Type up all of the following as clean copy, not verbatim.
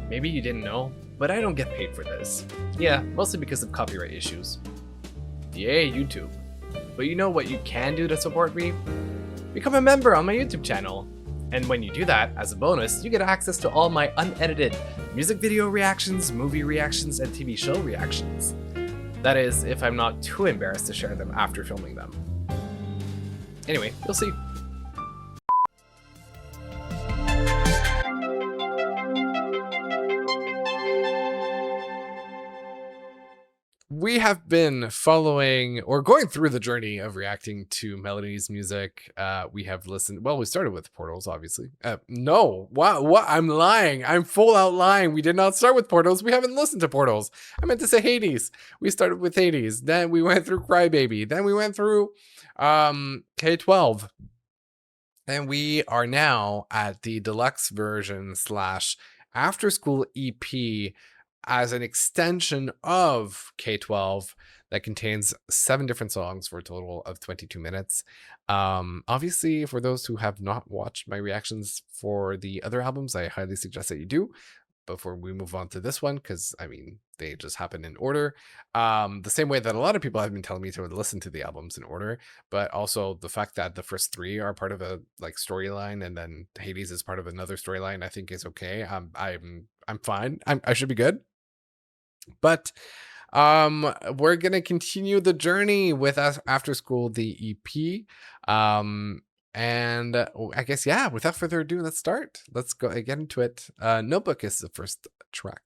Maybe you didn't know, but I don't get paid for this. Yeah, mostly because of copyright issues. Yay, YouTube. But you know what you can do to support me? Become a member on my YouTube channel. And when you do that, as a bonus, you get access to all my unedited music video reactions, movie reactions, and TV show reactions. That is, if I'm not too embarrassed to share them after filming them. Anyway, you'll see. We have been following or going through the journey of reacting to Melanie's music. We have listened. Well, we started with Portals, obviously. No, what? I'm lying. I'm full out lying. We did not start with Portals. We haven't listened to Portals. I meant to say Hades. We started with Hades. Then we went through Crybaby. Then we went through K-12. And we are now at the deluxe version / after school EP as an extension of K-12 that contains 7 different songs for a total of 22 minutes. Obviously, for those who have not watched my reactions for the other albums, I highly suggest that you do before we move on to this one, because I mean, they just happen in order. The same way that a lot of people have been telling me to listen to the albums in order, but also the fact that the first 3 are part of a like storyline, and then Hades is part of another storyline, I think is okay. I'm fine. I should be good. But we're gonna continue the journey with us after school, the EP. And I guess, yeah, without further ado, let's start. Let's go get into it. Notebook is the first track.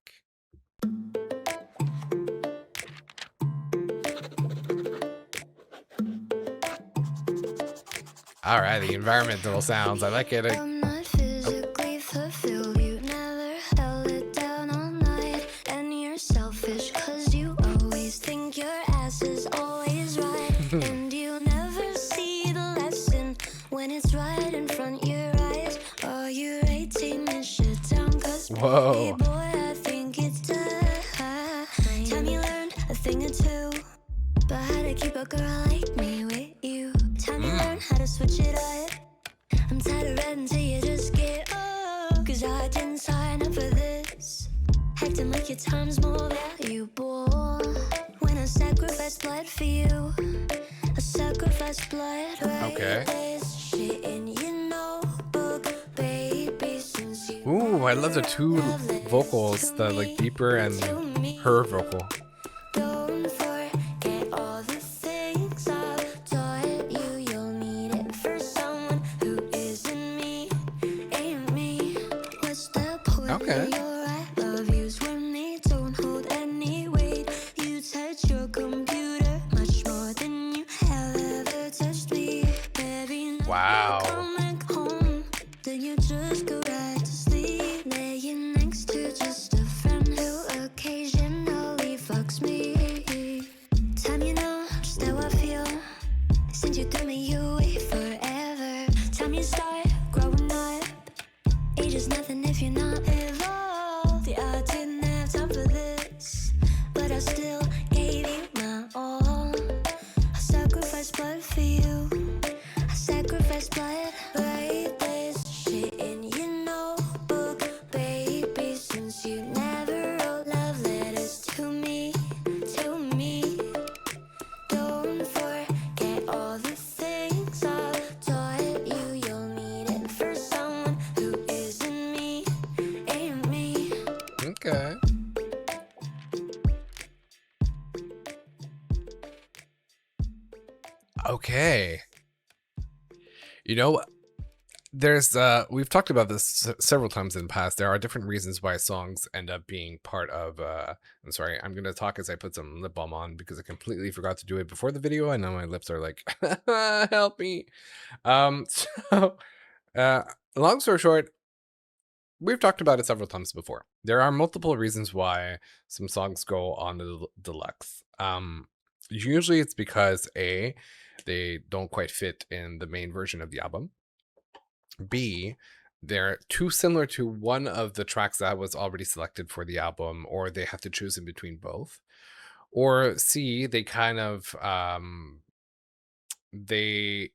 All right, the environmental sounds. I like it. I'm not physically fulfilled. You never held it down all night. And you're selfish cause you always think your ass is always right. And you never see the lesson when it's right in front your eyes. Oh, you're 18 and shit down cause Whoa. hey boy, I think it's time. Time you learned a thing or two, but how to keep a girl like me with you. Time you learn how to switch it up. I'm tired of red until you just get up. Cause I didn't sign up for this. Acting like your time's more valuable. When I sacrifice blood for you, I sacrifice blood. Okay. This shit in your notebook, baby, since you Ooh, I love the 2 vocals, the like deeper and her vocal. don't forget all the things I've taught you. You'll need it for someone who isn't me, ain't me. What's the point Okay. of your I love yous when they don't hold any weight? You touch your computer much more than you have ever touched me. Every night Wow. you come back home, then you just go back to sleep, laying next to just a friend who occasionally fucks me. Time you know just how I feel. Since you threw me away forever. Time you start growing up. Age is nothing if you're not evolved. Yeah, I didn't have time for this, but I still gave you my all. I sacrificed blood for you. I sacrificed blood. Write this shit in your notebook, baby, since you never wrote love letters to me, to me. Don't forget all the things I've taught you. You'll need it for someone who isn't me, ain't me. Okay. Okay. You know, there's we've talked about this several times in the past. There are different reasons why songs end up being part of I'm sorry, I'm gonna talk as I put some lip balm on because I completely forgot to do it before the video, and now my lips are like help me. So long story short, we've talked about it several times before. There are multiple reasons why some songs go on the deluxe. Usually it's because A, they don't quite fit in the main version of the album. B, they're too similar to one of the tracks that was already selected for the album, or they have to choose in between both. Or C, they kind of they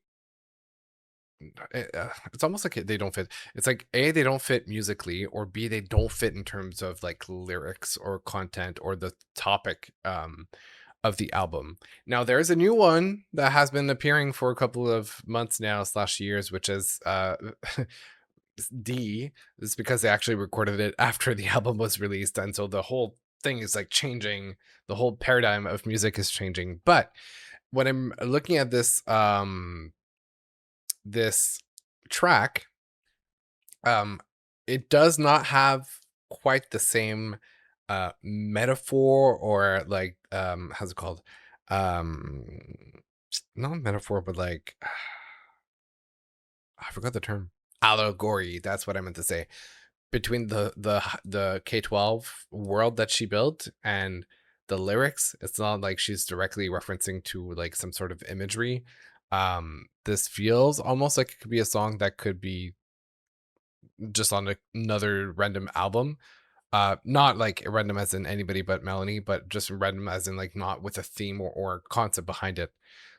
it's almost like they don't fit. It's like A, they don't fit musically, or B, they don't fit in terms of like lyrics or content or the topic of the album. Now there's a new one that has been appearing for a couple of months now / years, which is D. This is because they actually recorded it after the album was released, and so the whole thing is like changing. The whole paradigm of music is changing. But when I'm looking at this track, it does not have quite the same metaphor, or like how's it called? Not metaphor, but like I forgot the term. Allegory. That's what I meant to say. Between the K-12 world that she built and the lyrics, it's not like she's directly referencing to like some sort of imagery. This feels almost like it could be a song that could be just on another random album. Not like random as in anybody but Melanie, but just random as in like not with a theme or concept behind it.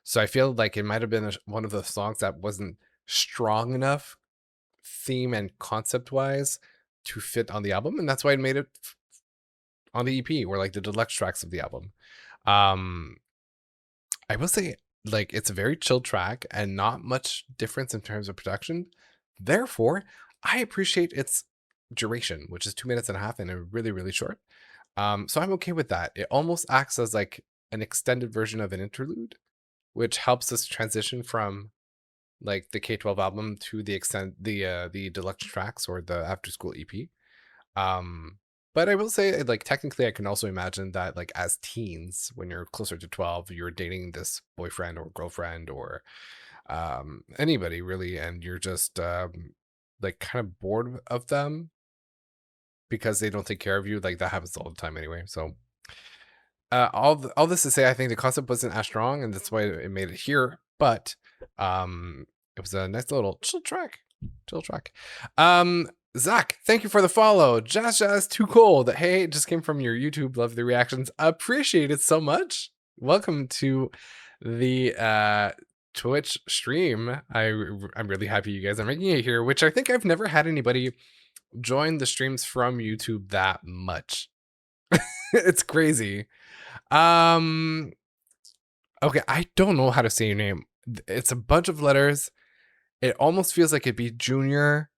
So I feel like it might have been one of those songs that wasn't strong enough theme and concept wise to fit on the album, and that's why it made it on the EP or like the deluxe tracks of the album. I will say, like, it's a very chill track and not much difference in terms of production. Therefore, I appreciate its duration, which is 2 minutes and a half and a really, really short. So I'm okay with that. It almost acts as like an extended version of an interlude, which helps us transition from like the K-12 album to the deluxe tracks or the after school EP. But I will say, like, technically I can also imagine that like as teens, when you're closer to 12, you're dating this boyfriend or girlfriend or anybody really, and you're just like kind of bored of them because they don't take care of you. Like that happens all the time anyway. So all this to say, I think the concept wasn't as strong, and that's why it made it here. But it was a nice little chill track. Zach, thank you for the follow. Jazz too cold. Hey, it just came from your YouTube. Love the reactions. Appreciate it so much. Welcome to the Twitch stream. I'm really happy you guys are making it here, which I think I've never had anybody join the streams from YouTube that much. It's crazy. Okay, I don't know how to say your name. It's a bunch of letters. It almost feels like it'd be Junior,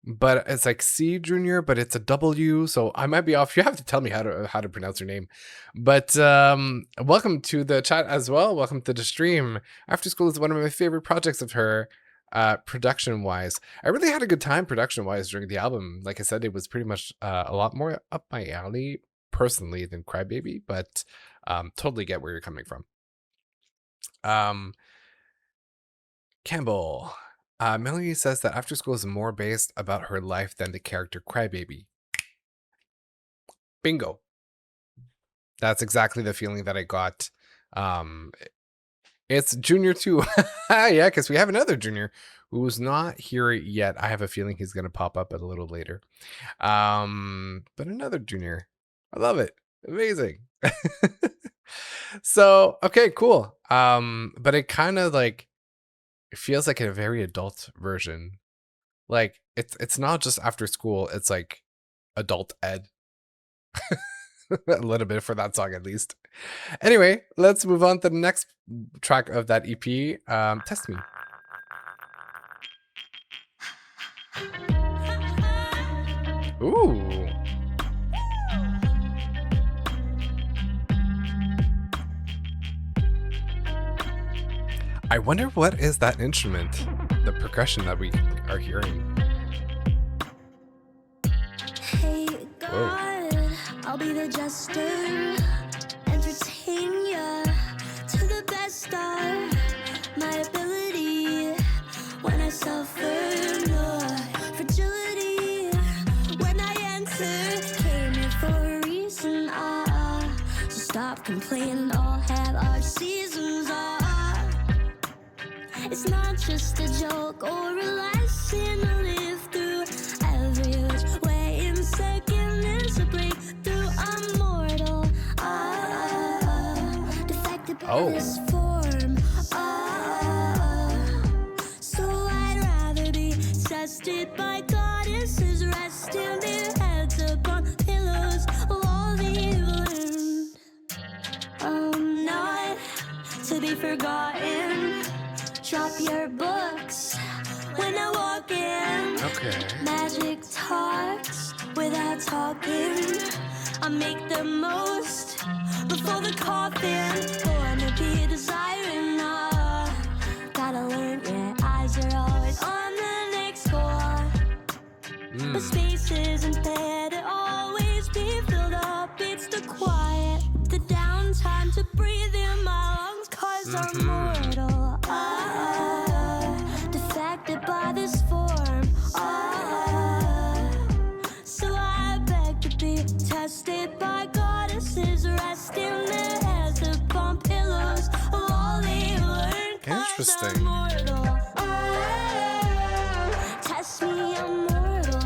but it's like C Junior, but it's a W, so I might be off. You have to tell me how to pronounce your name. But welcome to the chat as well. Welcome to the stream. After School is one of my favorite projects of her, production wise. I really had a good time production wise during the album. Like I said, it was pretty much a lot more up my alley personally than Crybaby, but totally get where you're coming from. Campbell. Melanie says that After School is more based about her life than the character Crybaby. Bingo. That's exactly the feeling that I got. It's Junior too. Yeah, because we have another Junior who's not here yet. I have a feeling he's going to pop up a little later. But another Junior. I love it. Amazing. So, okay, cool. But it kind of like, it feels like a very adult version. Like it's not just After School, it's like adult ed. A little bit for that song at least. Anyway, let's move on to the next track of that EP. Test Me. Ooh. I wonder what is that instrument, the percussion that we are hearing. Hey God, I'll be the jester, entertain ya to the best of my ability. When I suffer, no fragility. When I answer, came here for a reason. So stop complaining, all have our seasons. It's not just a joke or a lesson to live through. Every which way in second is a breakthrough. I'm mortal, defected by this form. So I'd forgotten. Drop your books when I walk in. Okay. Magic talks without talking. I make the most before the coffin. Gonna be the siren. Gotta learn, yeah. Eyes are always on the next score. The space isn't there to always be filled up. It's the quiet, the downtime to breathe in my lungs. Cause I'm mortal. Defected by this form. So I beg to be tested by goddesses resting their heads upon pillows of all they learned. Interesting. Test me, I'm mortal.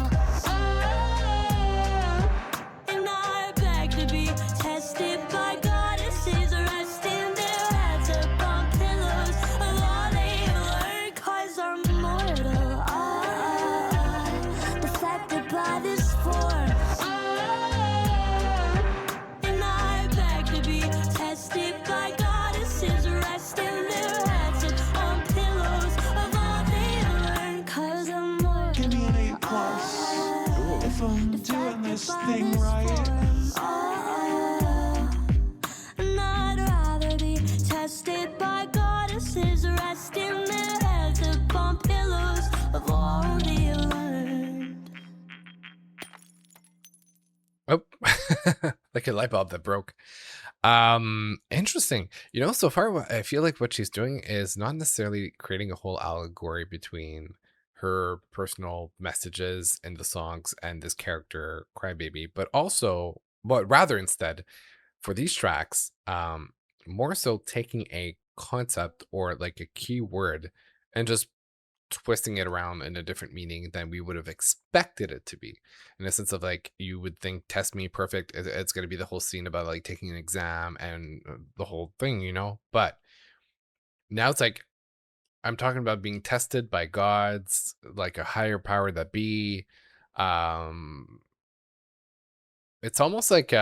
And I beg to be tested by goddesses resting their heads upon pillows of all they learned. Cause I'm mortal. Deflected by this form. And I beg to be tested by goddesses resting their heads upon pillows of all they learned. Cause I'm mortal. Give me an A plus if I'm doing this thing right. And I'd rather be tested by goddesses resting their heads upon pillows of all they learned. Oh, like a light bulb that broke. Interesting. You know, so far I feel like what she's doing is not necessarily creating a whole allegory between her personal messages in the songs and this character Crybaby, but rather instead for these tracks, more so taking a concept or like a key word and just twisting it around in a different meaning than we would have expected it to be, in a sense of like you would think test me perfect, it's going to be the whole scene about like taking an exam and the whole thing, you know, but now it's like I'm talking about being tested by gods, like a higher power that be. It's almost like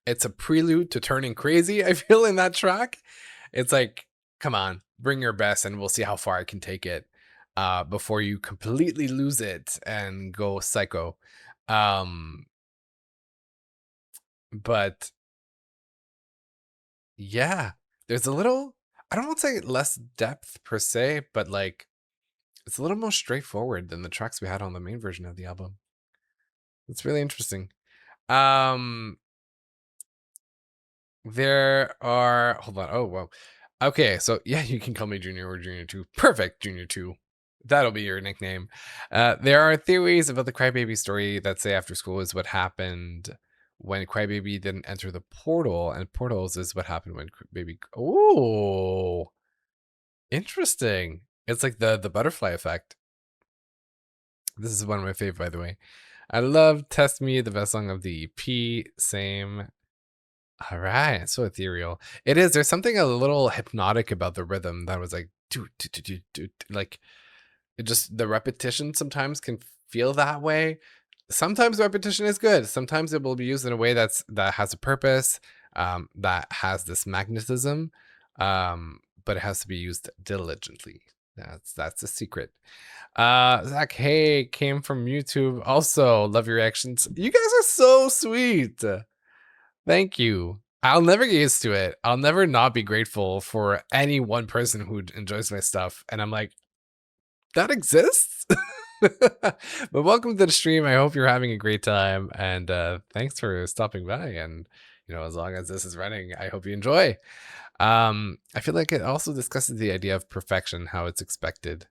it's a prelude to turning crazy, I feel, in that track. It's like, come on, bring your best and we'll see how far I can take it before you completely lose it and go psycho. But yeah, there's a little, I don't want to say less depth per se, but like it's a little more straightforward than the tracks we had on the main version of the album. It's really interesting. There are, hold on. Oh, well. Okay, so yeah, you can call me Junior or Junior 2. Perfect, Junior 2. That'll be your nickname. There are theories about the Crybaby story that say after school is what happened when Crybaby didn't enter the portal, and portals is what happened when Baby. Oh, interesting. It's like the butterfly effect. This is one of my favorite, by the way. I love Test Me, the best song of the EP. Same. All right, so ethereal. It is. There's something a little hypnotic about the rhythm that was like, like it just the repetition sometimes can feel that way. Sometimes repetition is good. Sometimes it will be used in a way that has a purpose, that has this magnetism, but it has to be used diligently. That's the secret. Zach, hey, came from YouTube. Also, love your reactions. You guys are so sweet. Thank you. I'll never get used to it. I'll never not be grateful for any one person who enjoys my stuff. And I'm like, that exists? But welcome to the stream. I hope you're having a great time. And thanks for stopping by. And, you know, as long as this is running, I hope you enjoy. I feel like it also discusses the idea of perfection, how it's expected.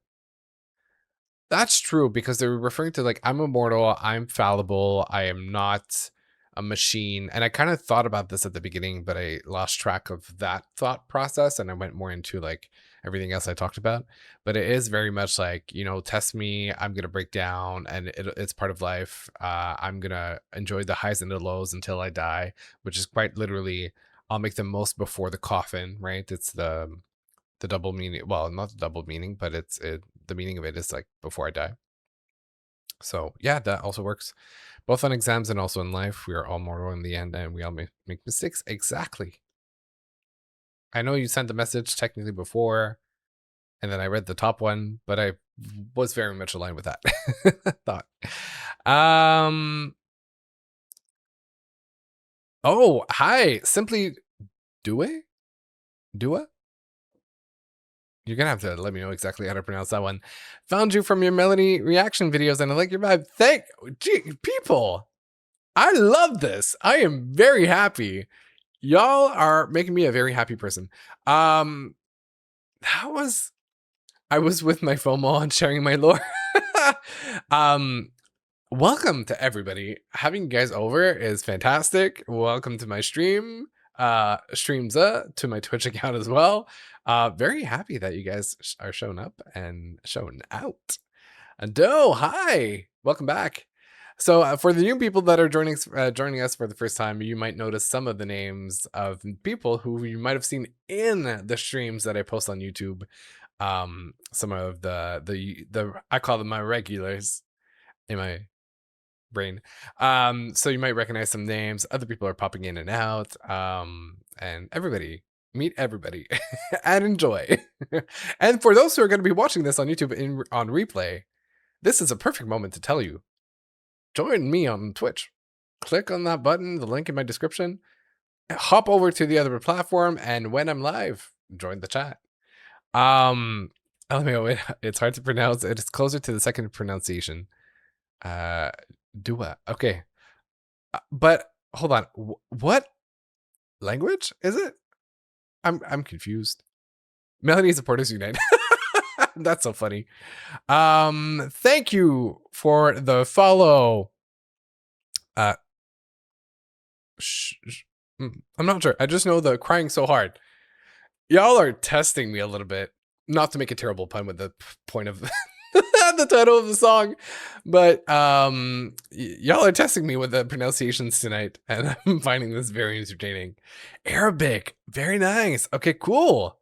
That's true, because they're referring to like, I'm immortal, I'm fallible, I am not a machine. And I kind of thought about this at the beginning, but I lost track of that thought process and I went more into like everything else I talked about. But it is very much like, you know, test me, I'm gonna break down, and it's part of life. I'm gonna enjoy the highs and the lows until I die, which is quite literally, I'll make the most before the coffin, right? It's the double meaning. Well, not the double meaning, but the meaning of it is like before I die. So yeah, that also works both on exams and also in life. We are all mortal in the end, and we all make mistakes. Exactly. I know you sent the message technically before, and then I read the top one, but I was very much aligned with that thought. Oh, hi. Simply Dua? Dua? You're gonna have to let me know exactly how to pronounce that one. Found you from your Melanie reaction videos, and I like your vibe. People. I love this. I am very happy. Y'all are making me a very happy person. I was with my FOMO on sharing my lore. Welcome to everybody. Having you guys over is fantastic. Welcome to my stream. Streams to my Twitch account as well. Very happy that you guys are showing up and showing out. Ado, hi, welcome back. So for the new people that are joining us for the first time, you might notice some of the names of people who you might have seen in the streams that I post on YouTube. Some of the I call them my regulars in my brain. So you might recognize some names. Other people are popping in and out. And everybody, meet everybody and enjoy. And for those who are going to be watching this on YouTube on replay, this is a perfect moment to tell you, join me on Twitch. Click on that button, the link in my description. Hop over to the other platform, and when I'm live, join the chat. It's hard to pronounce. It's closer to the second pronunciation. Dua. Okay. But hold on. What language is it? I'm confused. Melanie supporters unite. That's so funny. Thank you for the follow. I'm not sure. I just know the crying so hard. Y'all are testing me a little bit. Not to make a terrible pun with the point of the title of the song, but y'all are testing me with the pronunciations tonight, and I'm finding this very entertaining. Arabic, very nice. Okay, cool.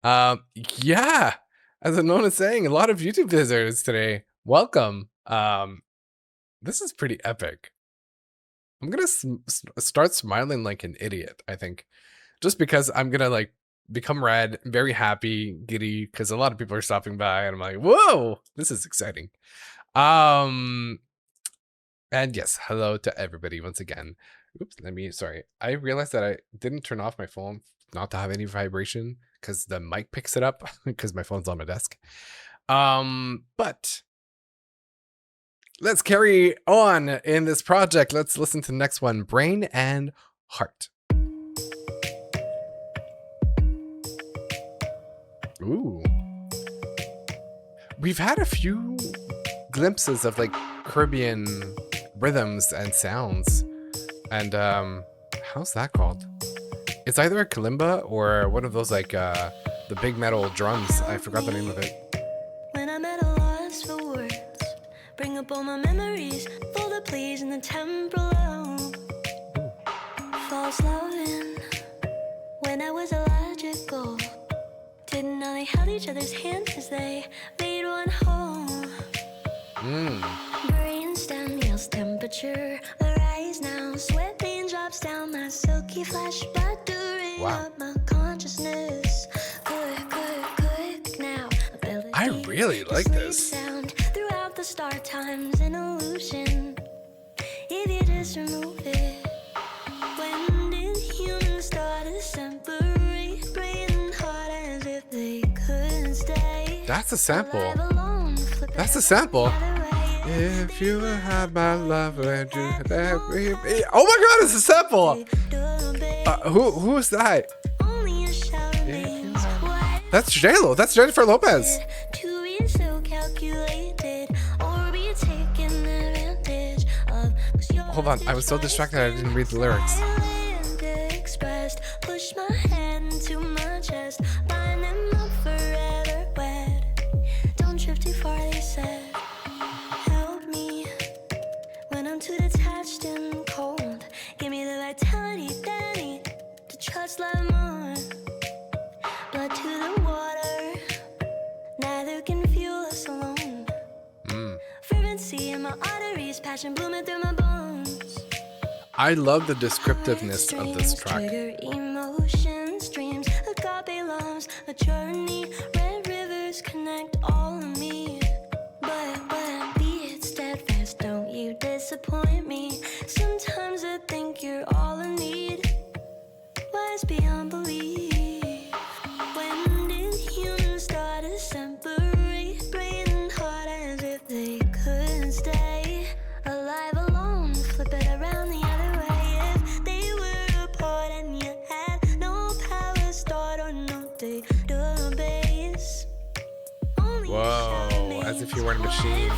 Yeah, as Anona is saying, a lot of YouTube visitors today. Welcome. This is pretty epic. I'm gonna start smiling like an idiot, I think, just because I'm gonna like become red, very happy, giddy, because a lot of people are stopping by, and I'm like, whoa, this is exciting. And yes, hello to everybody once again. Oops, sorry. I realized that I didn't turn off my phone not to have any vibration because the mic picks it up because my phone's on my desk. But let's carry on in this project. Let's listen to the next one, Brain and Heart. Ooh. We've had a few glimpses of like Caribbean rhythms and sounds. And how's that called? It's either a kalimba or one of those like the big metal drums. I forgot the name of it. When I'm at a loss for words, bring up all my memories, full of pleas in the temporal. False loving when I was illogical. Didn't know they held each other's hands as they made one whole. Brainstem yells temperature, arise now. Sweat being drops down my silky flesh, battering up my consciousness. Quick now. I really like this. Sound throughout the star times an illusion. If you just remove it, when did humans start to separate brain and heart as if they couldn't stay? That's a sample. That's a sample. If you had my love, would you have that? Oh my god, it's a sample! Who is that? That's J-Lo. That's Jennifer Lopez. Hold on, I was so distracted I didn't read the lyrics. Push my hand into my chest, bind them up forever wet. Don't drift too far, they said. Help me when I'm too detached and cold. Give me the vitality that I need to trust love more. Blood to the water, neither can fuel us alone. Fervency in my arteries, passion blooming through my bones. I love the descriptiveness of this track. Emotions problems, a journey. Red rivers connect all of me. But be it steadfast, don't you disappoint me. Sometimes I think you're all I need. Wise beyond belief. When did humans start to separate? Brain and heart as if they couldn't stay alive alone. Flip it around the other way. If they were apart and you had no power start or no database. Whoa, as if you weren't a machine.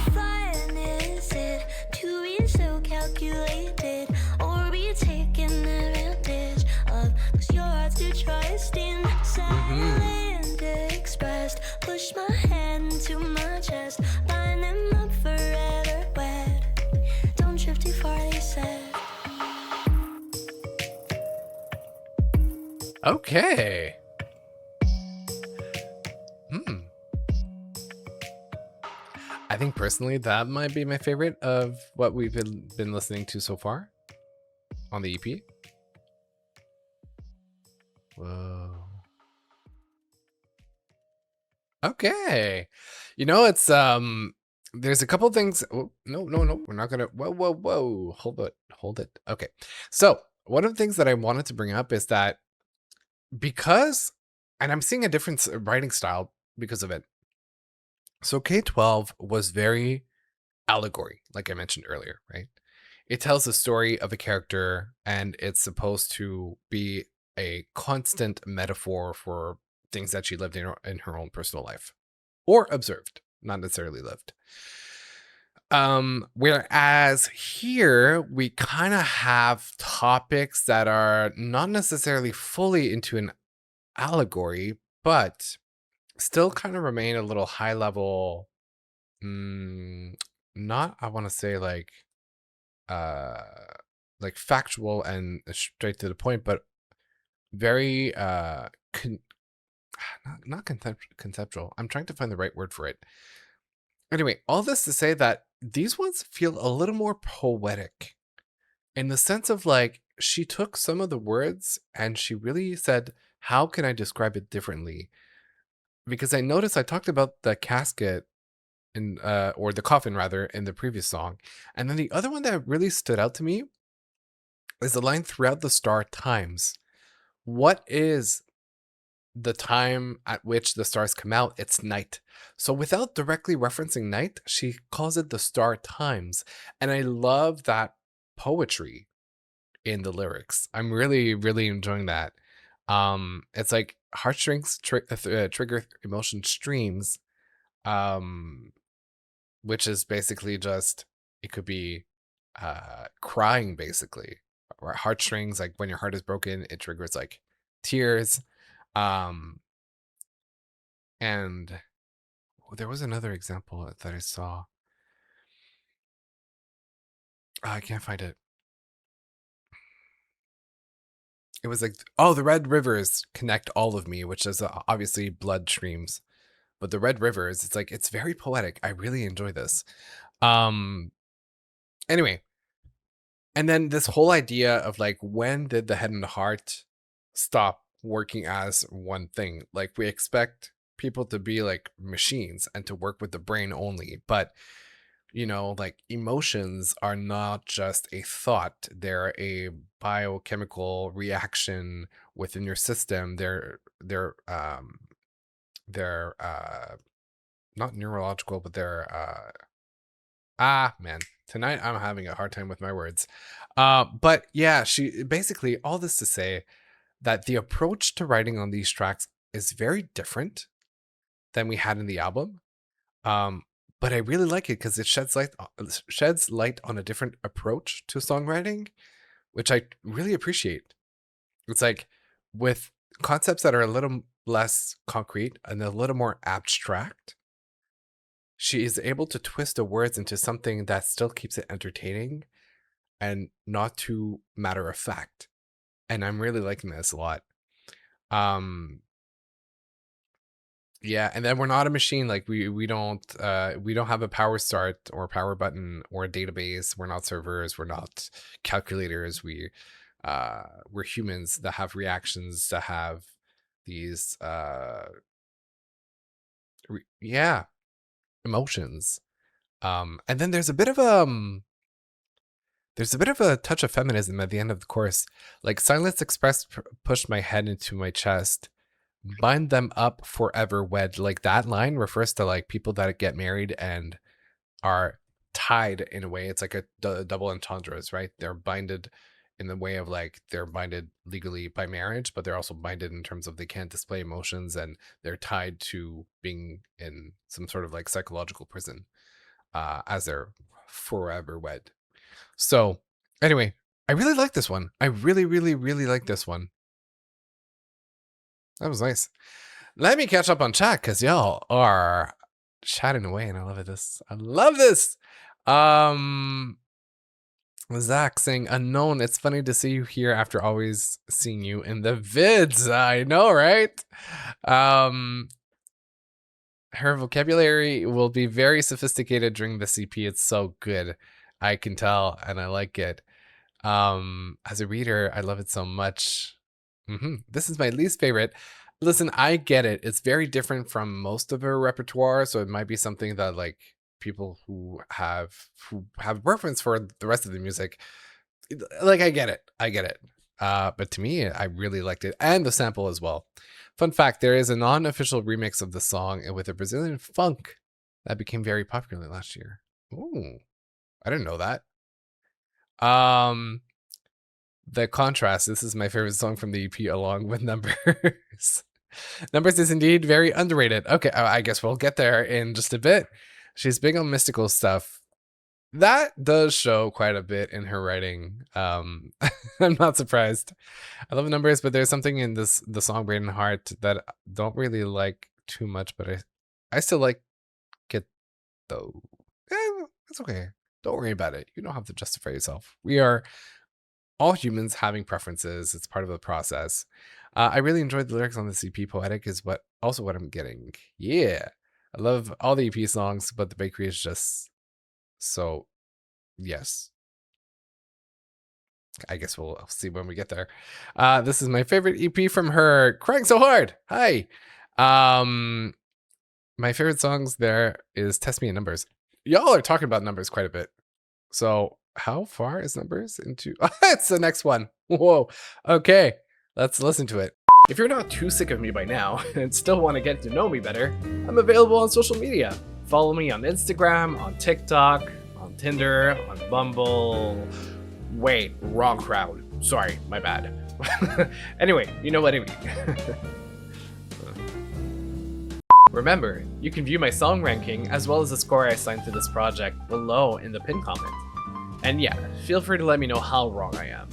Is it to be so calculated, or be taken advantage of? 'Cause your heart's to trust in silent expressed. Push my hand to my chest, line them up forever wet. Don't drift too far, they said. Okay. I think personally that might be my favorite of what we've been listening to so far on the EP. Whoa. Okay. You know, it's there's a couple things. Oh, no, we're not gonna. Whoa. Hold it. Okay. So one of the things that I wanted to bring up is that because, and I'm seeing a different writing style because of it. So K-12 was very allegory, like I mentioned earlier, right? It tells the story of a character, and it's supposed to be a constant metaphor for things that she lived in her own personal life, or observed, not necessarily lived. Whereas here we kind of have topics that are not necessarily fully into an allegory, but still kind of remain a little high level. Not, I want to say like factual and straight to the point, but very not conceptual. I'm trying to find the right word for it. Anyway, all this to say that these ones feel a little more poetic in the sense of like she took some of the words and she really said, how can I describe it differently? Because I noticed I talked about the casket in or the coffin rather in the previous song. And then the other one that really stood out to me is the line throughout the star times. What is the time at which the stars come out? It's night. So without directly referencing night, she calls it the star times. And I love that poetry in the lyrics. I'm really, really enjoying that. It's like heartstrings trigger emotion streams, which is basically just, it could be crying basically, or heartstrings, like when your heart is broken, it triggers like tears. And there was another example that I saw. I can't find it. It was like, oh, the red rivers connect all of me, which is obviously blood streams. But the red rivers, it's like, it's very poetic. I really enjoy this. Anyway, and then this whole idea of like, when did the head and the heart stop working as one thing? Like, we expect people to be like machines and to work with the brain only, but you know, like emotions are not just a thought, they're a biochemical reaction within your system. They're not neurological, but they're man, tonight I'm having a hard time with my words. But yeah, she basically, all this to say that the approach to writing on these tracks is very different than we had in the album. But I really like it because it sheds light on a different approach to songwriting, which I really appreciate. It's like with concepts that are a little less concrete and a little more abstract, she is able to twist the words into something that still keeps it entertaining and not too matter of fact. And I'm really liking this a lot. Yeah, and then we're not a machine. Like we don't have a power start or a power button or a database. We're not servers. We're not calculators. We're humans that have reactions, that have these emotions. And then there's a bit of a touch of feminism at the end of the chorus. Like, silence expressed pushed my head into my chest, bind them up forever wed. Like, that line refers to like people that get married and are tied in a way. It's like a double entendres, right? They're binded in the way of like they're binded legally by marriage, but they're also binded in terms of they can't display emotions, and they're tied to being in some sort of like psychological prison as they're forever wed. So anyway, I really like this one. I really, really, really like this one. That was nice. Let me catch up on chat because y'all are chatting away, and I love this. I love this. Zach saying, unknown, it's funny to see you here after always seeing you in the vids. I know, right? Her vocabulary will be very sophisticated during the CP. It's so good. I can tell, and I like it. As a reader, I love it so much. This is my least favorite. Listen, I get it. It's very different from most of her repertoire, so it might be something that like people who have preference for the rest of the music, like, I get it. But to me, I really liked it, and the sample as well. Fun fact, there is a non-official remix of the song with a Brazilian funk that became very popular last year. Ooh, I didn't know that. The contrast, this is my favorite song from the EP along with Numbers. Numbers is indeed very underrated. Okay, I guess we'll get there in just a bit. She's big on mystical stuff. That does show quite a bit in her writing. I'm not surprised. I love Numbers, but there's something in the song Brain and Heart that I don't really like too much, but I still like it though. It's okay. Don't worry about it. You don't have to justify yourself. We are all humans having preferences. It's part of the process. I really enjoyed the lyrics on the CP. Poetic is what I'm getting. Yeah. I love all the EP songs, but the bakery is just so, yes. I guess we'll see when we get there. This is my favorite EP from her. Crying So Hard. Hi. My favorite songs there is Test Me in Numbers. Y'all are talking about Numbers quite a bit. So how far is Numbers into? It's the next one. Whoa. Okay. Let's listen to it. If you're not too sick of me by now and still want to get to know me better, I'm available on social media. Follow me on Instagram, on TikTok, on Tinder, on Bumble. Wait, wrong crowd. Sorry, my bad. Anyway, you know what I mean. Remember, you can view my song ranking as well as the score I assigned to this project below in the pinned comment. And yeah, feel free to let me know how wrong I am.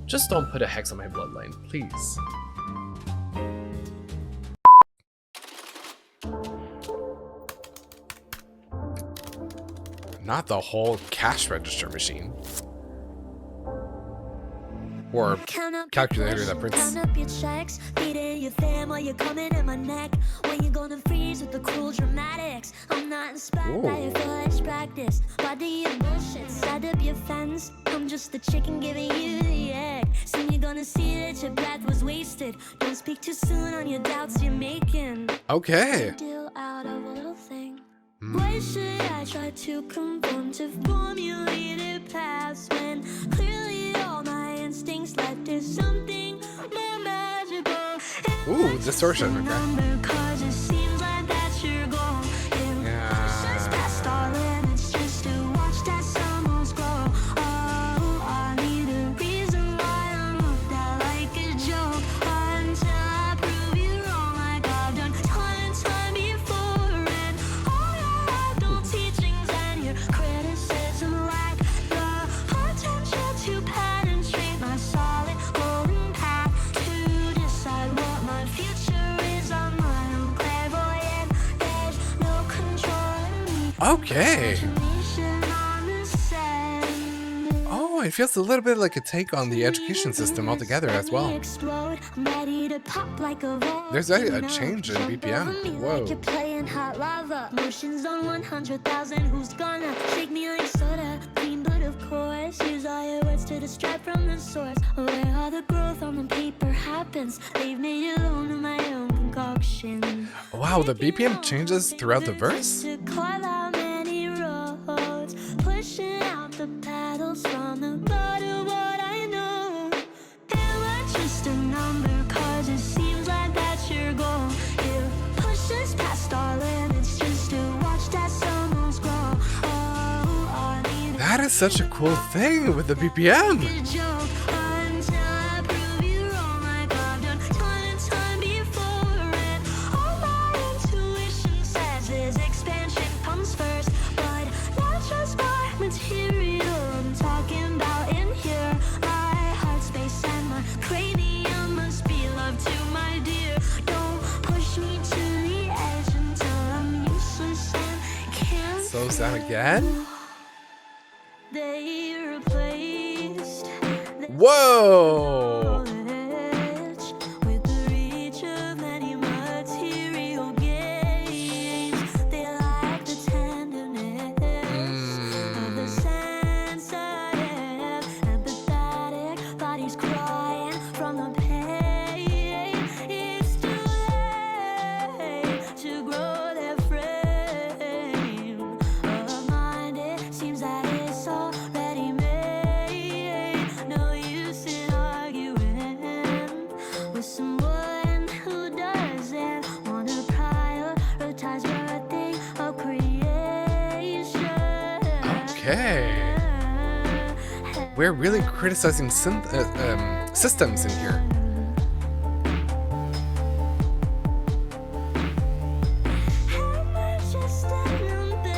Just don't put a hex on my bloodline, please. Not the whole cash register machine. Or calculator that prints. Count up your checks, beating your fam while you're coming in my neck. When you're gonna freeze with the cruel dramatics. I'm not inspired by your flesh practice. Body your bullshit, set up your fence. I'm just the chicken giving you the egg. Soon you're gonna see that your breath was wasted. Don't speak too soon on your doubts you're making. Okay. Deal out of a little thing. Why should I try to conform to formulated paths when clearly all my instincts led to something more magical? Ooh, distortion. Okay. Cause it seems like that's your goal. Yeah. Past all limits just to watch that summers grow. Oh, I need a reason why I'm looked at like a joke. Until I prove you wrong, like I've done time and time before. And all your idle teachings and your criticism lack the potential to penetrate my solid golden path. To decide what my future is on my own clairvoyant. There's no control in me. Okay. Imagination on the sand. Oh, it feels a little bit like a take on the education system altogether as well. Explode. I'm ready to pop like a There's a change in BPM. Whoa. Like you're playing hot lava. Motions on 100,000. Who's gonna shake me like soda? Clean blood, of course. Use all your words to distract from the source. Where all the growth on the paper happens. happens. Leave me alone in my own concoction. Wow, the BPM changes throughout the verse? To climb out many roads, pushing out the paddles from the bottom. What I know, am I just a number? Cause it seems like that's your goal. You push us past our limits just to watch that someone's grow. Oh, I need That is such a cool thing with the BPM. a joke until I prove you wrong, like I've done time and time before. And all my intuition says is expansion comes first, but not just my material I'm talking about in here. My heart space and my cranium must be love to my dear. Don't push me to the edge until I'm useless and can't Slows down again. they replaced the Whoa. edge with the reach of many material gains. They lack the tenderness of the sensitive, empathetic bodies crying from the pain. It's too late to grow their frame of mind. It seems that it's already made. No use in arguing with someone who doesn't want to prioritize birthing of creation. Okay. We're really criticizing systems in here. Am I just a number?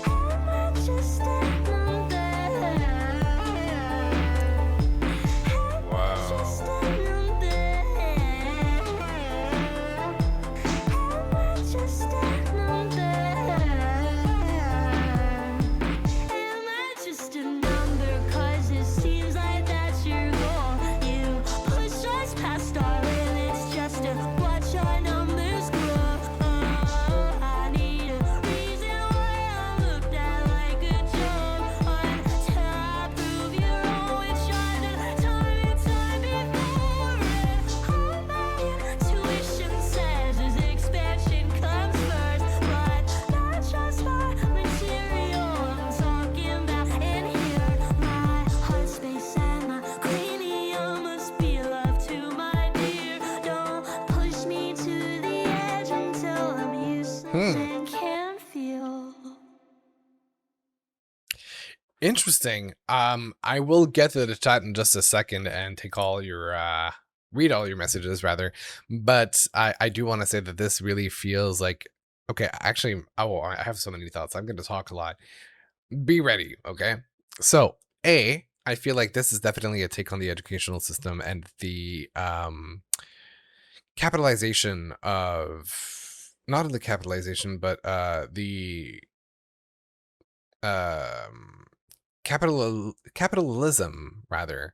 Am I just a number? Wow. Just a number. Am I just a number? Am I just a number? Cause it seems like that's your goal. You push us past our limits just to watch our numbers grow. I need a reason why I'm looked at like a joke until I prove you wrong, which I've done time and time before. And all my intuition says is expansion comes first, but not just my material I'm talking about in here. My heart space and my cranium must be love to my dear. Don't push me to the edge until I'm useless and can't feel. Interesting. I will get to the chat in just a second and take all your read all your messages rather. But I do want to say that this really feels like okay, actually, I have so many thoughts. I'm gonna talk a lot. Be ready, okay? So I feel like this is definitely a take on the educational system and the capitalization of not the capitalization, but the capitalism rather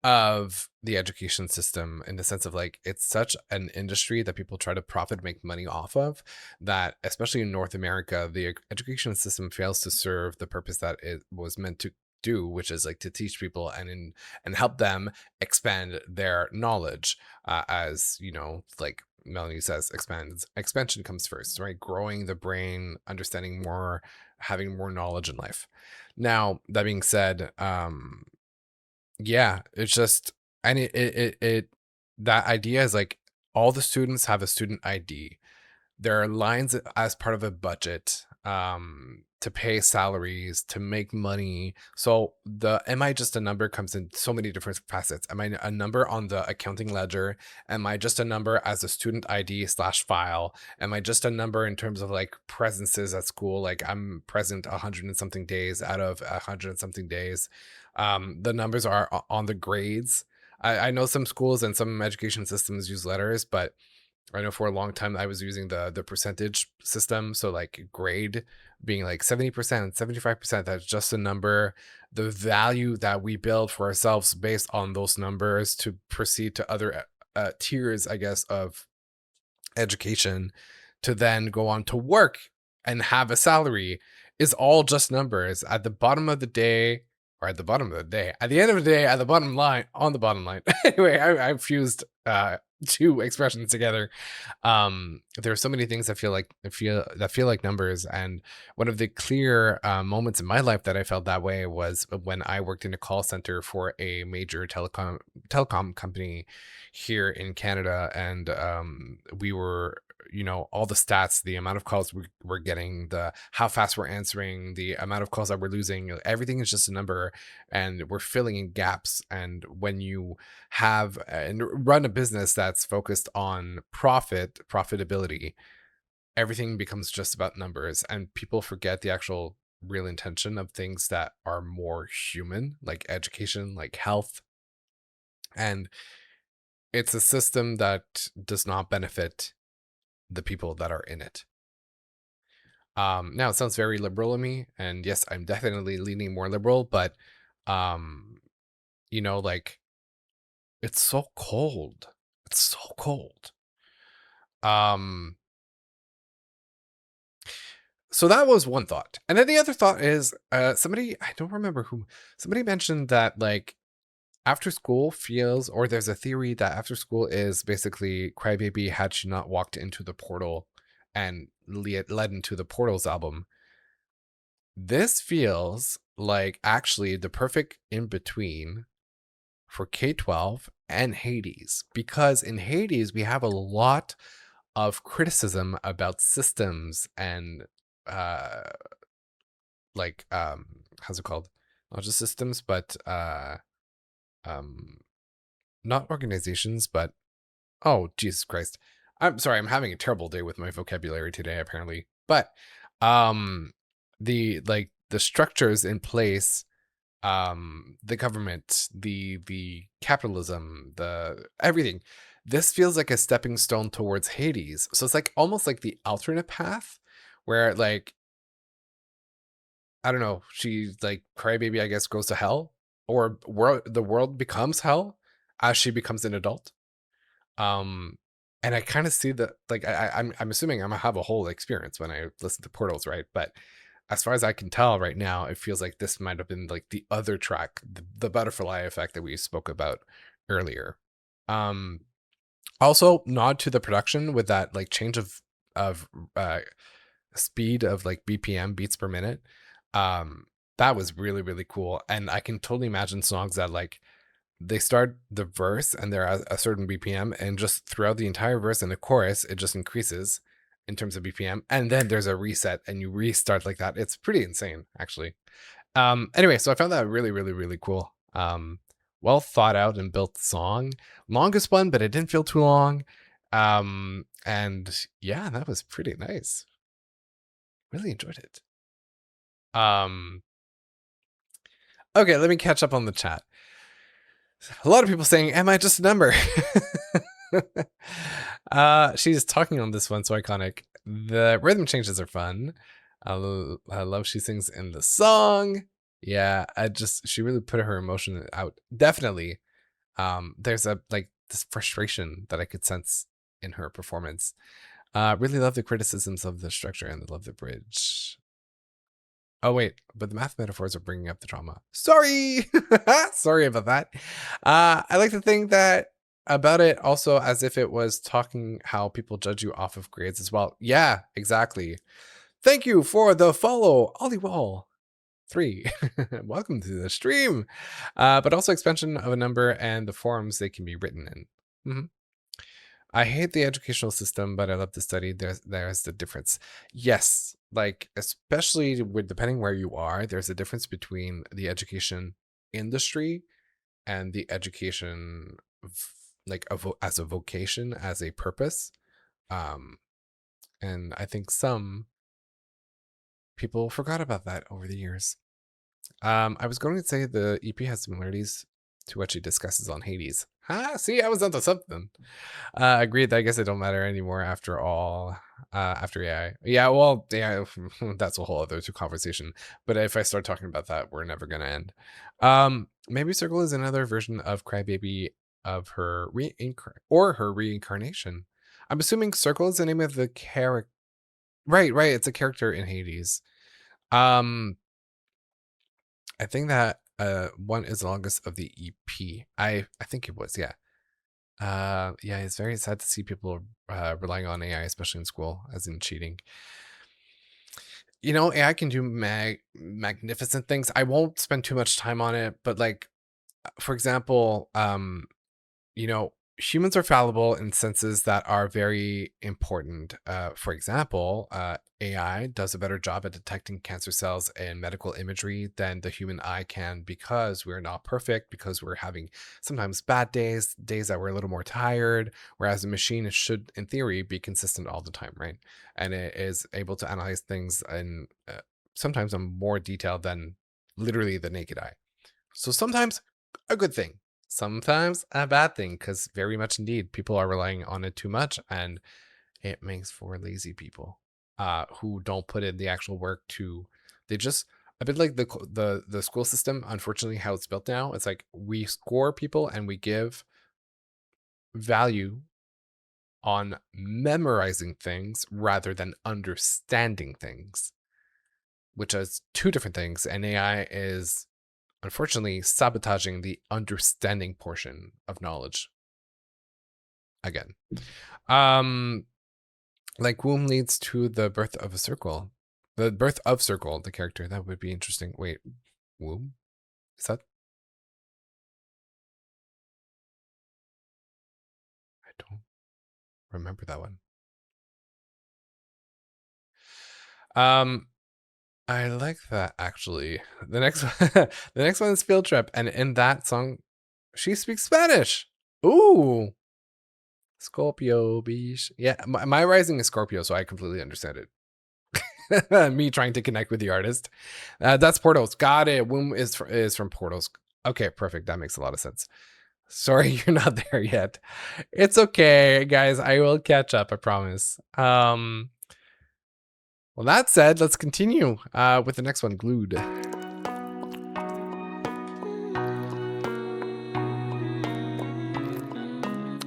of the education system, in the sense of like it's such an industry that people try to profit make money off of, that especially in North America the education system fails to serve the purpose that it was meant to do, which is like to teach people and help them expand their knowledge, as you know, like Melanie says, expansion comes first, right? Growing the brain, understanding more, having more knowledge in life. Now that being said, yeah, it's just, and it that idea is like all the students have a student ID. There are lines as part of a budget to pay salaries, to make money. So the am I just a number comes in so many different facets. Am I a number on the accounting ledger? Am I just a number as a student ID / file? Am I just a number in terms of like presences at school? Like I'm present 100 and something days out of 100 and something days. The numbers are on the grades. I know some schools and some education systems use letters, but I know for a long time I was using the percentage system. So like grade being like 70%, 75%, that's just a number. The value that we build for ourselves based on those numbers to proceed to other tiers, I guess, of education, to then go on to work and have a salary, is all just numbers. At the bottom of the day, or at the bottom of the day, at the end of the day, at the bottom line, on the bottom line. Anyway, I fused two expressions together. There are so many things that feel like numbers, and one of the clear moments in my life that I felt that way was when I worked in a call center for a major telecom company here in Canada, and we were, all the stats, the amount of calls we're getting, the how fast we're answering, the amount of calls that we're losing, everything is just a number, and we're filling in gaps. And when you have and run a business that's focused on profitability, everything becomes just about numbers, and people forget the actual real intention of things that are more human, like education, like health. And it's a system that does not benefit the people that are in it. Now it sounds very liberal of me, and yes, I'm definitely leaning more liberal, but like, it's so cold. It's so cold. So that was one thought. And then the other thought is somebody, I don't remember who, somebody mentioned that like after school feels, or there's a theory that after school is basically Crybaby had she not walked into the portal and led into the Portals album. This feels like actually the perfect in between for K-12 and Hades, because in Hades we have a lot of criticism about systems and how's it called? Not just systems, but not organizations, but oh Jesus Christ. I'm sorry, I'm having a terrible day with my vocabulary today, apparently. But the structures in place, the government, the capitalism, the everything. This feels like a stepping stone towards Hades. So it's like almost like the alternate path where like, I don't know, she like Crybaby, I guess, goes to hell, or the world becomes hell as she becomes an adult. And I kind of see that, like, I'm assuming I'm gonna have a whole experience when I listen to Portals, right? But as far as I can tell right now, it feels like this might have been like the other track, the butterfly effect that we spoke about earlier. Also nod to the production with that like change of speed of like BPM, beats per minute. That was really, really cool. And I can totally imagine songs that like they start the verse and they're at a certain BPM, and just throughout the entire verse and the chorus, it just increases in terms of BPM. And then there's a reset and you restart like that. It's pretty insane, actually. Anyway, so I found that really, really, really cool. Well thought out and built song. Longest one, but it didn't feel too long. And yeah, that was pretty nice. Really enjoyed it. Okay, let me catch up on the chat. A lot of people saying, am I just a number? She's talking on this one, so iconic. The rhythm changes are fun. I love she sings in the song. Yeah, she really put her emotion out. Definitely. There's a like this frustration that I could sense in her performance. Really love the criticisms of the structure and love the bridge. Oh wait, but the math metaphors are bringing up the drama. Sorry, sorry about that. I like to think that about it also as if it was talking how people judge you off of grades as well. Yeah, exactly. Thank you for the follow, Ollywall 3. Welcome to the stream. But also expansion of a number and the forms they can be written in. I hate the educational system, but I love to study. There's the difference. Yes, like especially with depending where you are, there's a difference between the education industry and the education like as a vocation, as a purpose. And I think some people forgot about that over the years. I was going to say the EP has similarities to what she discusses on Hades. See, I was onto something. Agreed. I guess it don't matter anymore after all. After AI. Yeah, well, yeah, that's a whole other conversation. But if I start talking about that, we're never gonna end. Maybe Circle is another version of Crybaby of her reincarnation. I'm assuming Circle is the name of the character. Right. It's a character in Hades. I think that one is the longest of the EP. I think it was, yeah. Yeah, it's very sad to see people relying on AI, especially in school, as in cheating. You know, AI can do magnificent things. I won't spend too much time on it, but like, for example, you know, humans are fallible in senses that are very important. For example, AI does a better job at detecting cancer cells in medical imagery than the human eye can, because we're not perfect, because we're having sometimes bad days, days that we're a little more tired, whereas a machine should, in theory, be consistent all the time, right? And it is able to analyze things in sometimes in more detail than literally the naked eye. So sometimes a good thing, sometimes a bad thing, because very much indeed people are relying on it too much, and it makes for lazy people who don't put in the actual work to. They just a bit like the school system. Unfortunately, how it's built now, it's like we score people and we give value on memorizing things rather than understanding things, which is two different things. And AI is unfortunately sabotaging the understanding portion of knowledge again. Like womb leads to the birth of a circle. The birth of Circle, the character. That would be interesting. Wait, womb? Is that? I don't remember that one. I like that actually. The next the next one is Field Trip, and in that song, she speaks Spanish. Ooh. Scorpio beach. Yeah, my rising is Scorpio, so I completely understand it. Me trying to connect with the artist. That's Portos. Got it. Womb is from Portos. Okay, perfect. That makes a lot of sense. Sorry, you're not there yet. It's okay, guys. I will catch up. I promise. Well, that said, let's continue with the next one, Glued.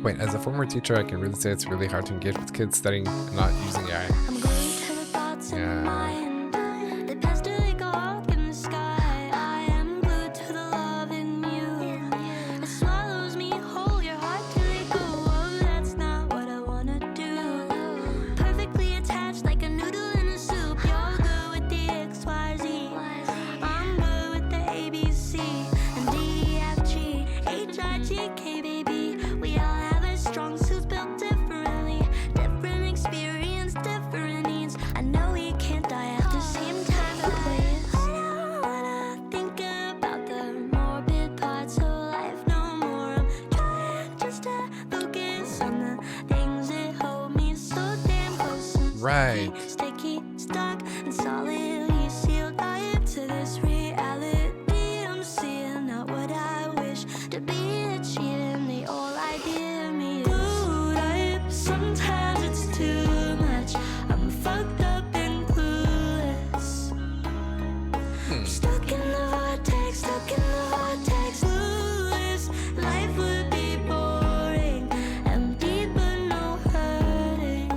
Wait, as a former teacher, I can really say it's really hard to engage with kids studying and not using AI. I'm glued to the thoughts in my mind. They pass till they go up in the sky. I am glued to the love in you. It swallows me whole, your heart till they go. Oh, that's not what I wanna do. Perfectly attached like a noodle in a soup. You're good with the XYZ. I'm good with the ABC and DEFG, HIJK, baby. We all have a strong suits built differently, different experience, different needs. I know we can't die at the same time and place. I don't wanna think about the morbid parts of life no more. I'm trying just to focus on the things that hold me so damn close and Right. sticky, stuck, and solidly sealed. I am to this reality I'm seeing, not what I wish to be achieving. The old idea of me is glued up. Sometimes it's too much. I'm fucked up and clueless. I'm stuck in the vortex, clueless. Life would be boring, empty but no hurting.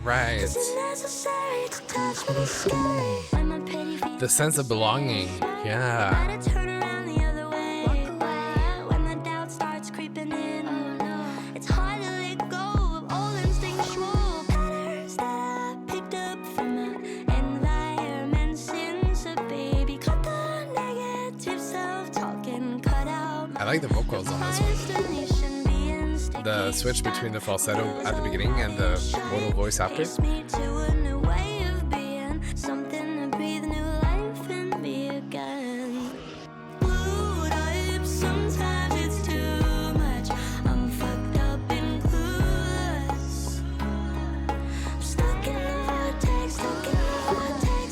Right. Is it necessary to touch me scary? When my pity feels The sense of belonging. Yeah. gotta turn around the other way. Walk away when the doubt starts creeping in. Oh no, it's hard to let go of old instinctual patterns that I picked up from my environment since a baby. Cut the negative self-talk and cut out I like the vocals on this one. destination being sticky. The switch between the falsetto at the beginning and the modal voice after. Takes me to a new way of being, something to breathe new life in me again. Glued up, sometimes it's too much. I'm fucked up and clueless. I'm stuck in the vortex,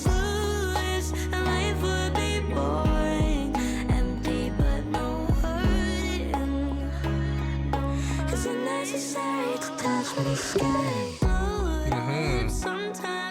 clueless. And life would be boring, empty but no hurting. Is it necessary to touch me scary? Sometimes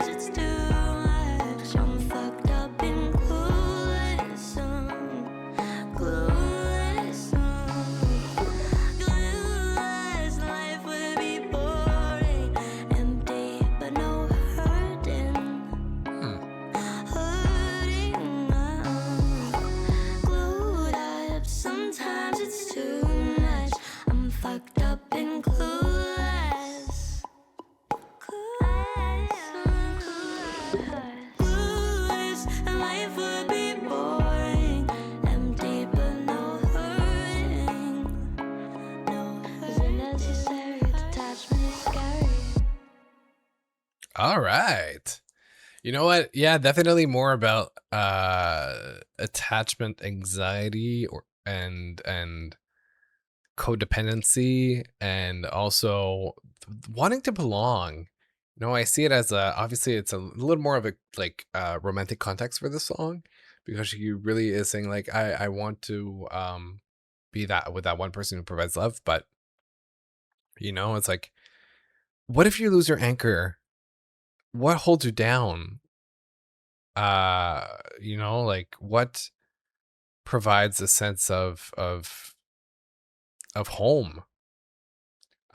All right. You know what? Yeah, definitely more about attachment anxiety and codependency, and also wanting to belong. You know, I see it as obviously it's a little more of a like romantic context for this song, because she really is saying like I want to be that with that one person who provides love, but you know, it's like, what if you lose your anchor? What holds you down? You know, like what provides a sense of home?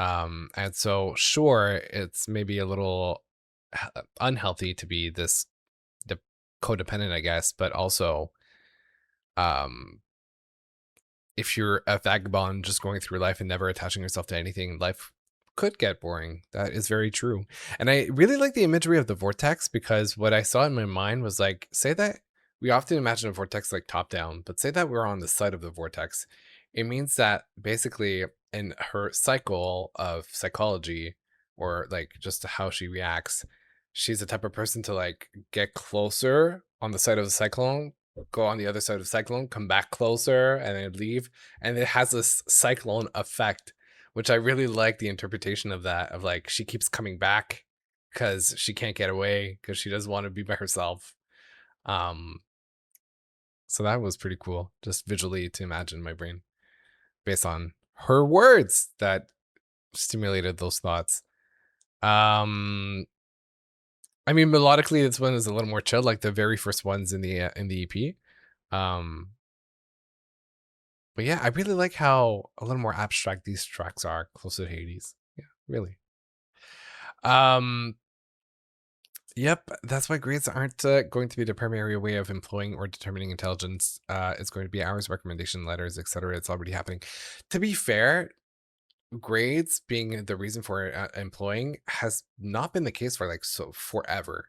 And so sure, it's maybe a little unhealthy to be this codependent, I guess, but also um if you're a vagabond just going through life and never attaching yourself to anything, life could get boring. That is very true. And I really like the imagery of the vortex, because what I saw in my mind was like, say that we often imagine a vortex like top down, but say that we're on the side of the vortex. It means that basically in her cycle of psychology, or like just how she reacts, she's the type of person to like get closer on the side of the cyclone, go on the other side of the cyclone, come back closer, and then leave. And it has this cyclone effect, which I really like the interpretation of that, of like she keeps coming back because she can't get away, because she doesn't want to be by herself. Um, so that was pretty cool, just visually to imagine my brain based on her words that stimulated those thoughts. I mean, melodically, this one is a little more chill, like the very first ones in the EP. But yeah, I really like how a little more abstract these tracks are, closer to Hades. Yeah, really. Um, yep, that's why grades aren't going to be the primary way of employing or determining intelligence. It's going to be hours, recommendation letters, etc. It's already happening. To be fair, grades being the reason for employing has not been the case for like so forever.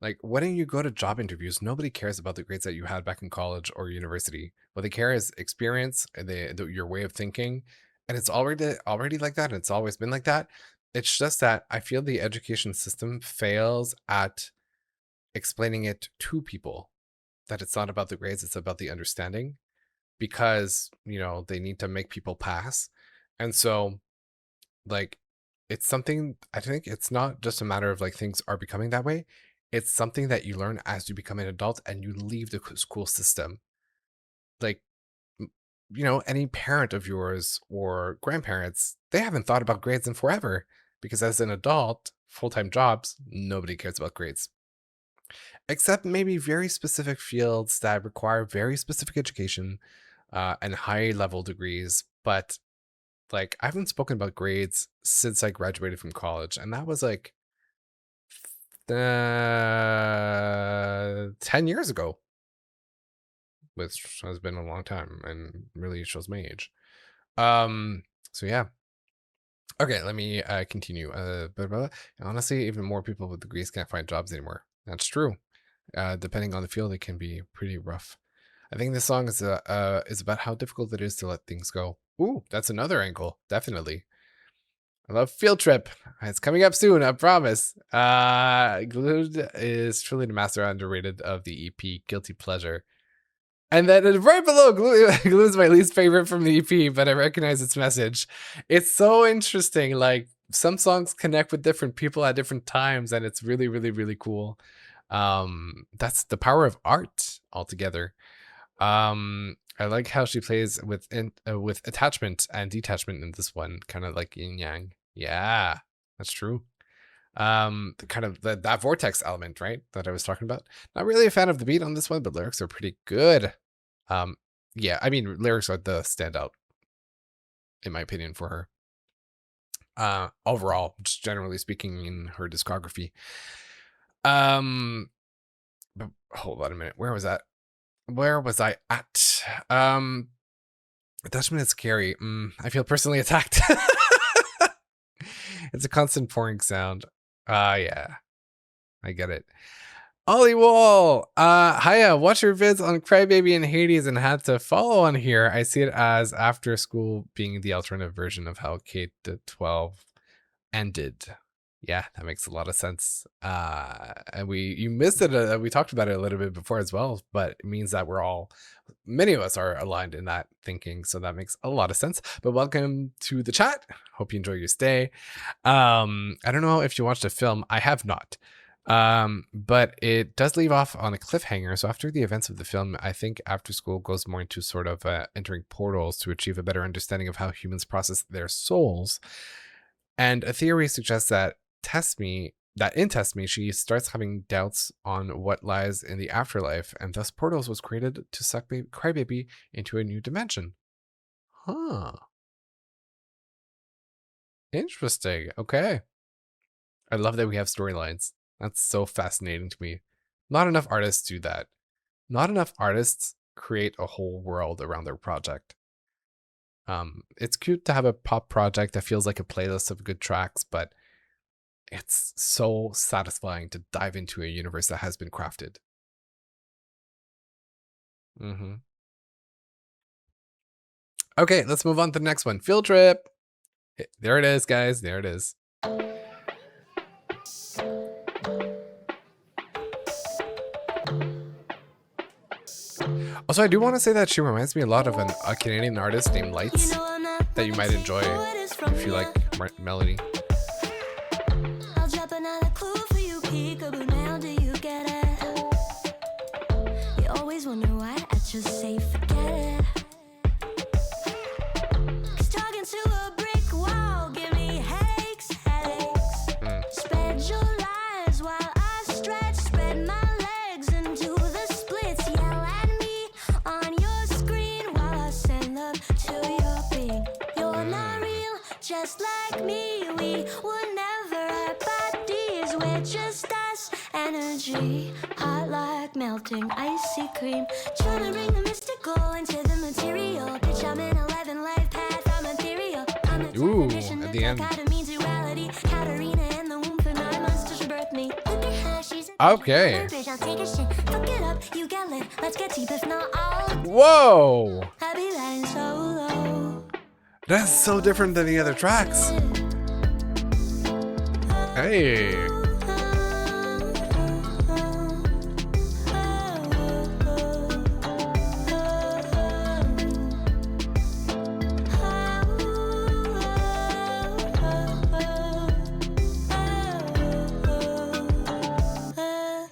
Like when you go to job interviews, nobody cares about the grades that you had back in college or university. What they care is experience and your way of thinking, and it's already like that. And it's always been like that. It's just that I feel the education system fails at explaining it to people, that it's not about the grades, it's about the understanding, because you know they need to make people pass. And so like it's something, I think it's not just a matter of like things are becoming that way. It's something that you learn as you become an adult and you leave the school system. Like, you know, any parent of yours or grandparents, they haven't thought about grades in forever, because as an adult, full-time jobs, nobody cares about grades. Except maybe very specific fields that require very specific education and high level degrees. But like, I haven't spoken about grades since I graduated from college, and that was like 10 years ago, which has been a long time and really shows my age. So yeah. Okay, let me continue. Honestly, even more people with degrees can't find jobs anymore. That's true. Depending on the field, it can be pretty rough. I think this song is about how difficult it is to let things go. Ooh, that's another angle. Definitely. I love Field Trip. It's coming up soon, I promise. Glued is truly the master underrated of the EP, Guilty Pleasure. And then right below, Glue is my least favorite from the EP, but I recognize its message. It's so interesting. Like some songs connect with different people at different times, and it's really, really, really cool. That's the power of art altogether. I like how she plays with attachment and detachment in this one, kind of like yin yang. Yeah, that's true. Kind of that vortex element, right, that I was talking about. Not really a fan of the beat on this one, but lyrics are pretty good. Yeah, I mean, lyrics are the standout in my opinion for her. Overall, just generally speaking in her discography. But hold on a minute. Where was that? Where was I at? Attachment is scary. I feel personally attacked. It's a constant pouring sound. Yeah. I get it. Ollie Wall, hiya, watch your vids on Crybaby and Hades and had to follow on here. I see it as after school being the alternative version of how K-12 ended. Yeah, that makes a lot of sense. And you missed it. We talked about it a little bit before as well, but it means that many of us are aligned in that thinking. So that makes a lot of sense. But welcome to the chat. Hope you enjoy your stay. I don't know if you watched the film. I have not. But it does leave off on a cliffhanger. So after the events of the film, I think After School goes more into sort of entering portals to achieve a better understanding of how humans process their souls. And a theory suggests that in Test Me, she starts having doubts on what lies in the afterlife, and thus Portals was created to suck Crybaby into a new dimension. Huh. Interesting. Okay. I love that we have storylines. That's so fascinating to me. Not enough artists do that. Not enough artists create a whole world around their project. It's cute to have a pop project that feels like a playlist of good tracks, but it's so satisfying to dive into a universe that has been crafted. Okay, let's move on to the next one. Field trip. There it is, guys. There it is. Also, I do want to say that she reminds me a lot of a Canadian artist named Lights that you might enjoy if you like Melanie. I'll drop another clue for you, peekaboo. Now do you get it? You always wonder why I just say forget it. 'Cause talking to a brick wall give me headaches. Spread your lies while I stretch, spread my legs into the splits. Yell at me on your screen while I send love to your being. You're not real, just like me. We were never our bodies, we're just us. Energy, hot like melting icy cream. Trying to bring the mystical into the material. Bitch, I'm in 11 life path, I'm ethereal. I'm the Ooh, definition at of the end. dichotomy, duality. Katarina in the womb for 9 months till she birthed me. Look at her, she's a Okay. bitch, I'll take a shit. Fuck it up, you get lit. Let's get deep, if not all. Whoa! I'll be riding solo. That's so different than the other tracks. Hey.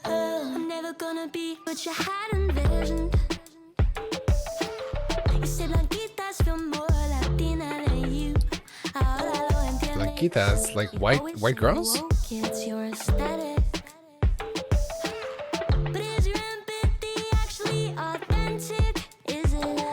I'm never gonna be what you had envisioned. You say blanquitas feel more Latina than you. Ahora lo entiendo. Blanquitas, like white girls? It's your aesthetic. But is your empathy actually authentic? Is it?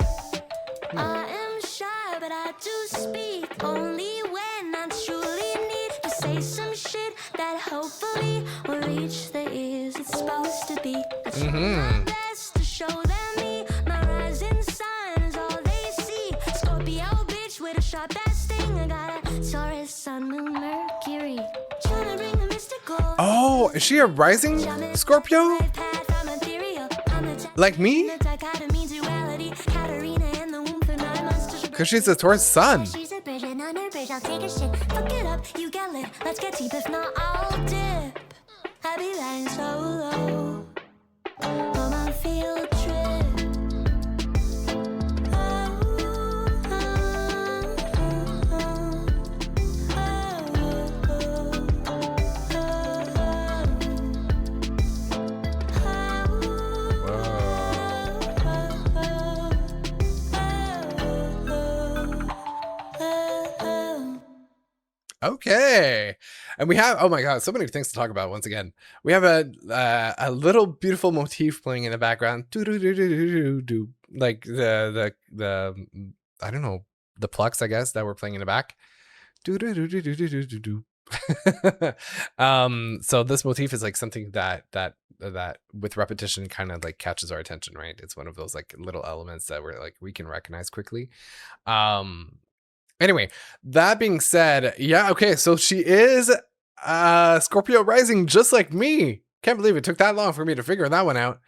I am shy, but I do speak only when I truly need to say some shit that hopefully will reach the ears it's supposed to be. I try my best to show them me. My rising sun is all they see. Scorpio bitch with a sharp ass sting. I got a Taurus, Sun, Moon, Mercury. Trying to bring the mystical. Oh, is she a rising Scorpio? Like me? Because she's a Taurus sun. She's a virgin on her bridge, I'll take a shit. Fuck it up, you get lit. Let's get deep, if not, I'll dip. I'll be riding solo on my field trip. Okay. And we have, oh my God, so many things to talk about once again. We have a little beautiful motif playing in the background. Do like the I don't know, the plucks, I guess, that we're playing in the back. So this motif is like something that with repetition kind of like catches our attention, right? It's one of those like little elements that we can recognize quickly. Anyway, that being said, yeah, okay, so she is Scorpio rising just like me. Can't believe it took that long for me to figure that one out.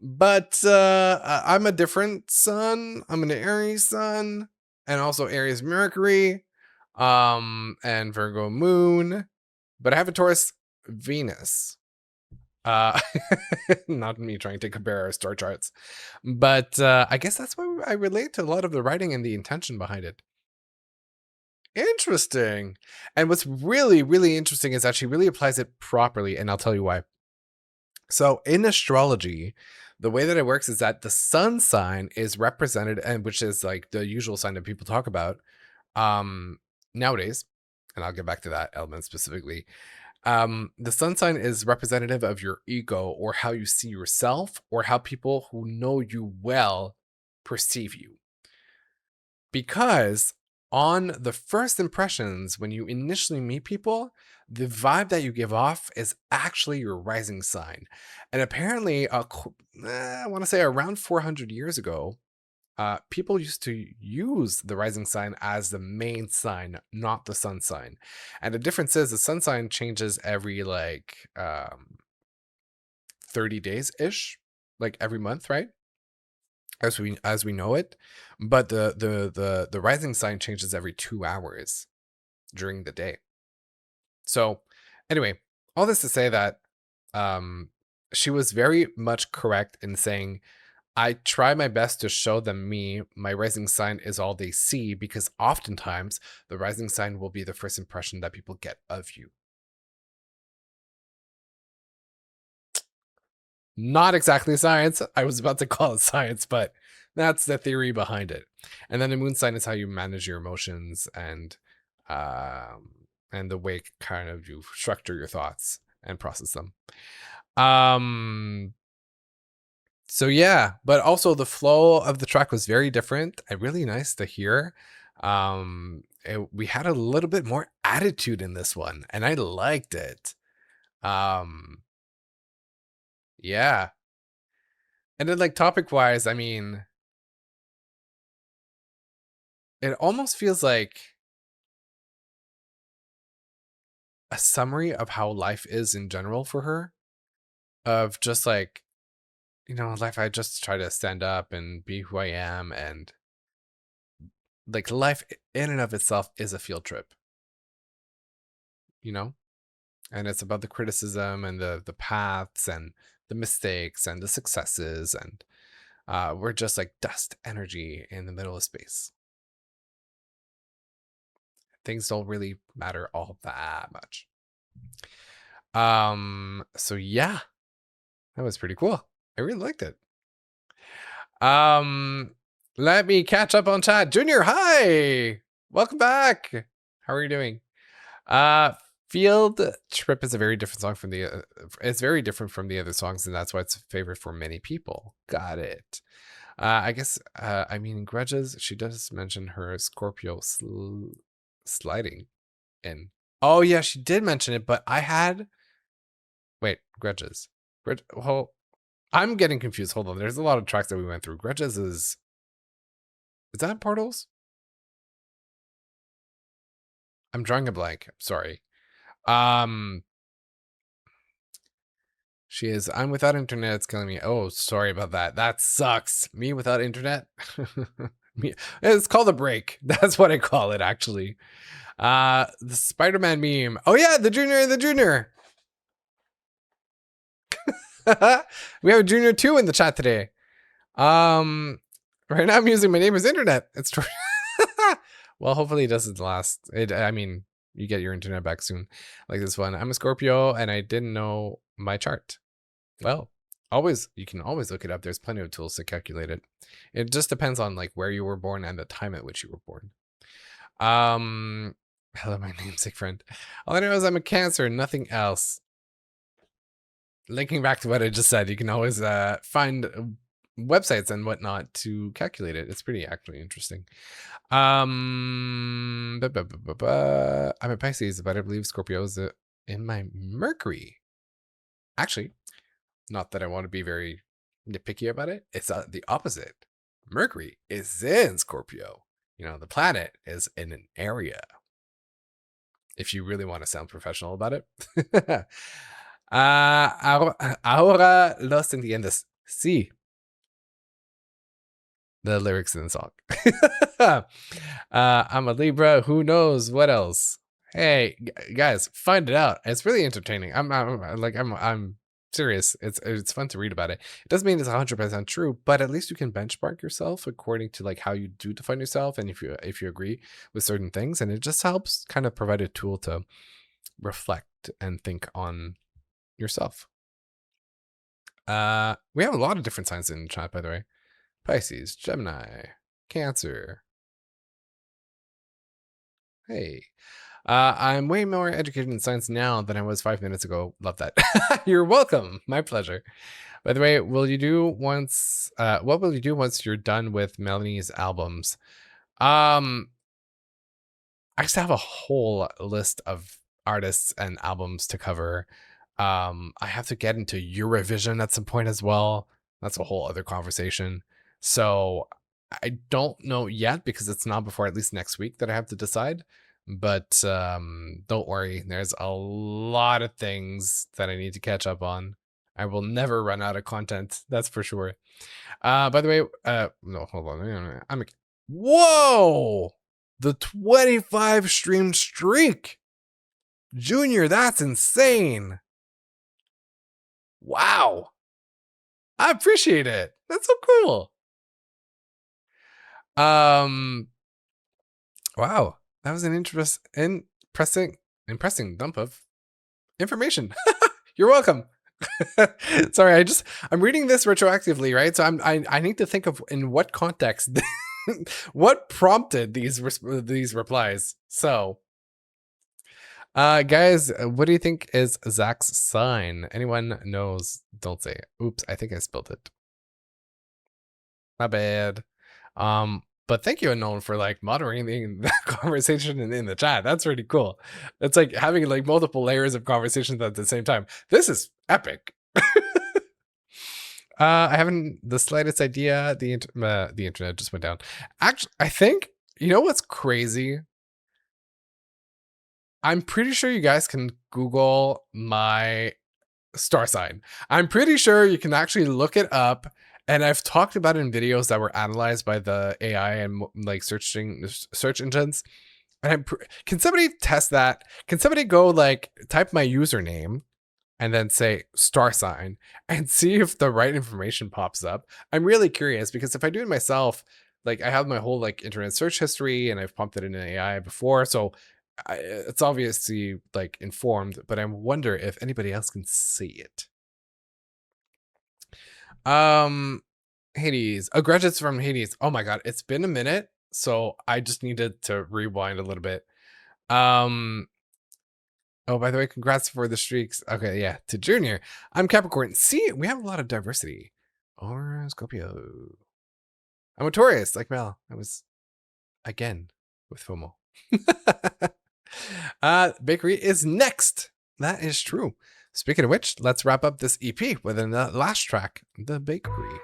But I'm a different sun. I'm an Aries sun and also Aries Mercury, and Virgo moon. but I have a Taurus Venus. Not me trying to compare our star charts, but I guess that's why I relate to a lot of the writing and the intention behind it. Interesting. And what's really, really interesting is that she really applies it properly, and I'll tell you why. So in astrology, the way that it works is that the sun sign is represented, and which is like the usual sign that people talk about nowadays, and I'll get back to that element specifically. The sun sign is representative of your ego, or how you see yourself, or how people who know you well perceive you. Because on the first impressions, when you initially meet people, the vibe that you give off is actually your rising sign. And apparently, I want to say around 400 years ago, people used to use the rising sign as the main sign, not the sun sign. And the difference is the sun sign changes every like 30 days ish, like every month, right? As we know it, but the rising sign changes every 2 hours during the day. So anyway, all this to say that she was very much correct in saying, I try my best to show them me. My rising sign is all they see, because oftentimes the rising sign will be the first impression that people get of you. Not exactly science. I was about to call it science, but that's the theory behind it. And then the moon sign is how you manage your emotions and the way kind of you structure your thoughts and process them. So yeah, but also the flow of the track was very different and really nice to hear. We had a little bit more attitude in this one, and I liked it. Yeah. And then like topic wise, I mean, it almost feels like a summary of how life is in general for her, of just like, you know, life, I just try to stand up and be who I am, and like life in and of itself is a field trip, you know? And it's about the criticism and the paths and the mistakes and the successes, and we're just like dust energy in the middle of space. Things don't really matter all that much. So yeah, that was pretty cool. I really liked it. Let me catch up on chat. Junior, hi, welcome back. How are you doing? Field Trip is a very different song from the it's very different from the other songs, and that's why it's a favorite for many people. Got it. I guess I mean, Grudges, she does mention her Scorpio sliding in. Oh yeah, she did mention it, but I had Grudges. Well, I'm getting confused. Hold on. There's a lot of tracks that we went through. Grudges is that Portals? I'm drawing a blank. Sorry. She is, I'm without internet, it's killing me. Oh, sorry about that. That sucks. Me without internet? It's called a break. That's what I call it, actually. The Spider-Man meme. Oh yeah, the junior. We have a junior 2 in the chat today. Right now I'm using my neighbor's internet. It's true. Well, hopefully it doesn't last. I mean, you get your internet back soon. Like this one. I'm a Scorpio and I didn't know my chart. Well, you can always look it up. There's plenty of tools to calculate it. It just depends on like where you were born and the time at which you were born. Hello, my namesake friend. All I know is I'm a Cancer, nothing else. Linking back to what I just said, you can always find websites and whatnot to calculate it. It's pretty actually interesting. I'm a Pisces, but I believe Scorpio is in my Mercury. Actually, not that I want to be very nitpicky about it. It's the opposite. Mercury is in Scorpio. You know, the planet is in an area. If you really want to sound professional about it. Ahora los entiendes. Sí. The lyrics in the song. I'm a Libra. Who knows what else? Hey, guys, find it out. It's really entertaining. I'm serious. It's fun to read about it. It doesn't mean it's 100% true, but at least you can benchmark yourself according to like how you do define yourself, and if you agree with certain things, and it just helps kind of provide a tool to reflect and think on yourself. We have a lot of different signs in the chat, by the way. Pisces, Gemini, Cancer. Hey. I'm way more educated in science now than I was 5 minutes ago. Love that. You're welcome. My pleasure. By the way, what will you do once you're done with Melanie's albums? I just have a whole list of artists and albums to cover. I have to get into Eurovision at some point as well. That's a whole other conversation. So I don't know yet, because it's not before at least next week that I have to decide. But don't worry, there's a lot of things that I need to catch up on. I will never run out of content, that's for sure. By the way, no, hold on. Whoa! The 25 stream streak! Junior, that's insane! Wow! I appreciate it. That's so cool. Wow. That was an impressing dump of information. You're welcome. Sorry, I'm reading this retroactively, right? So I need to think of in what context, what prompted these replies. So, guys, what do you think is Zach's sign? Anyone knows? Don't say it. Oops, I think I spilled it. My bad. But thank you, Unknown, for like moderating the conversation in the chat. That's really cool. It's like having like multiple layers of conversations at the same time. This is epic. I haven't the slightest idea. The internet just went down. Actually, I think, you know what's crazy? I'm pretty sure you guys can Google my star sign. I'm pretty sure you can actually look it up. And I've talked about it in videos that were analyzed by the AI and like search engines. And can somebody test that? Can somebody go like type my username and then say star sign and see if the right information pops up? I'm really curious, because if I do it myself, like I have my whole like internet search history and I've pumped it into AI before. So it's obviously like informed, but I wonder if anybody else can see it. Hades. Oh, graduates from Hades. Oh my god, it's been a minute, so I just needed to rewind a little bit. Oh, by the way, congrats for the streaks. Okay, yeah, to Junior. I'm Capricorn. See, we have a lot of diversity. Or Scorpio. I'm a Taurus, like Mel. I was again with FOMO. Bakery is next. That is true. Speaking of which, let's wrap up this EP with a last track, The Bakery.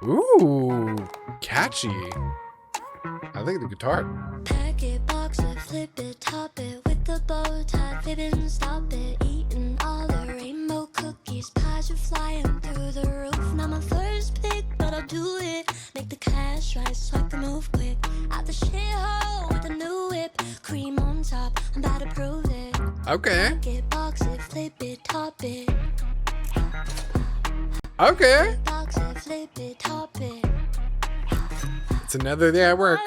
Ooh, catchy. I think the guitar. Pack it, box it, flip it, top it with the bow tie, ribbon, stop it, eating all the rainbow cookies, pies are flying through the roof. Not my first pick, but I'll do it. Make the cash rise so I can move quick. Out the shithole with a new whip, cream on top, I'm about to prove it. Okay. Pack it, box it, flip it, top it. Okay. Box it, flip it, top it. It's another day at work.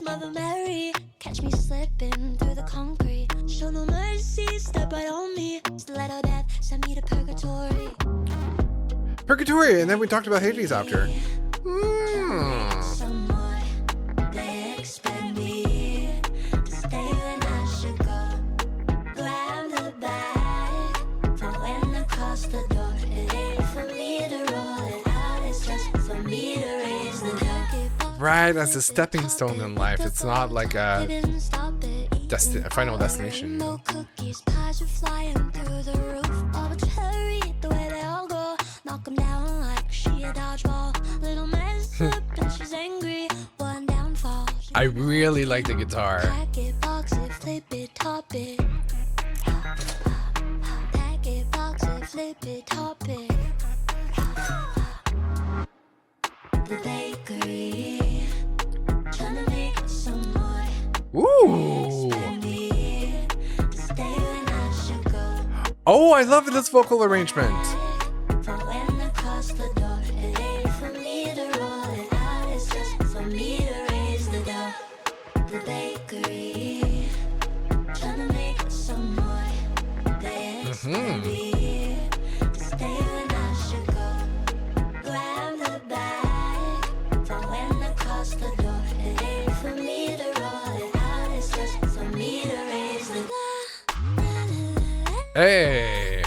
Mother Mary, catch me slipping through the concrete. Show no mercy, step right on me. Stiletto death, send me to purgatory. Purgatory, and then we talked about Hades after. Some more, they expect me to stay when I should go. Grab the bag for when I cross the door. It ain't for me to roll it out, it's just for me to raise the door. Right, as a stepping stone in life. It's not like a final destination. You know? Cookies, pies are flying through the roof of a cherry. The way they all go, knock 'em down like she a dodgeball. Little mess up and she's angry. One downfall. I really like the guitar. Pack it, box it, flip it, top it. Pack it, box it, flip it, top it. The bakery, trying to make Ooh. Oh, I love this vocal arrangement. Hey.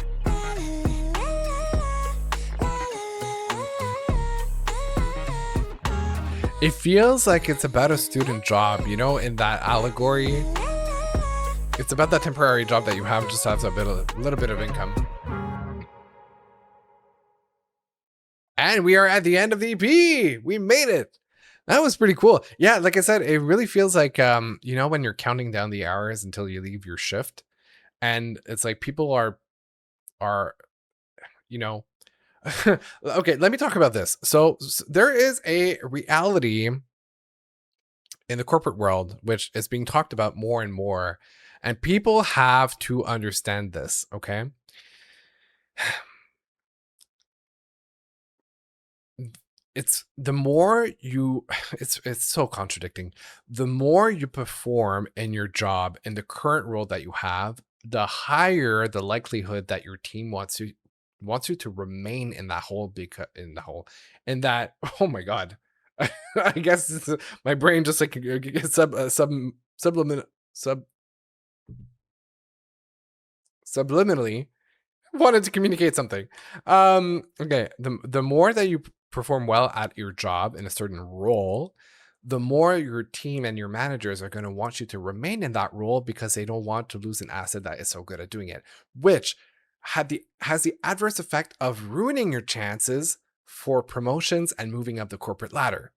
It feels like it's about a student job, you know, in that allegory. It's about that temporary job that you have just has a little bit of income. And we are at the end of the EP. We made it. That was pretty cool. Yeah, like I said, it really feels like you know, when you're counting down the hours until you leave your shift, and it's like people are you know, okay, let me talk about this. So there is a reality in the corporate world which is being talked about more and more, and people have to understand this, okay? It's the more you it's so contradicting. The more you perform in your job in the current role that you have, the higher the likelihood that your team wants you to remain in that hole, because in that oh my god. I guess my brain just like subliminally wanted to communicate something. Okay, the more that you perform well at your job in a certain role, the more your team and your managers are going to want you to remain in that role, because they don't want to lose an asset that is so good at doing it, which has the adverse effect of ruining your chances for promotions and moving up the corporate ladder.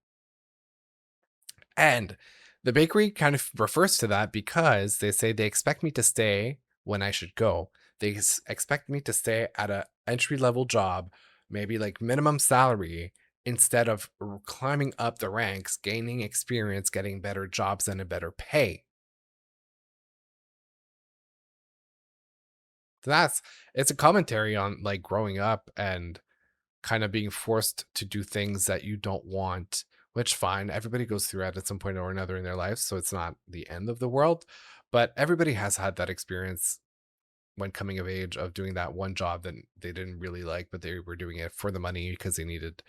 And the bakery kind of refers to that, because they say they expect me to stay when I should go. They expect me to stay at an entry-level job, maybe like minimum salary, instead of climbing up the ranks, gaining experience, getting better jobs and a better pay. So it's a commentary on like growing up and kind of being forced to do things that you don't want, which fine, everybody goes through it at some point or another in their life, so it's not the end of the world, but everybody has had that experience when coming of age of doing that one job that they didn't really like, but they were doing it for the money because they needed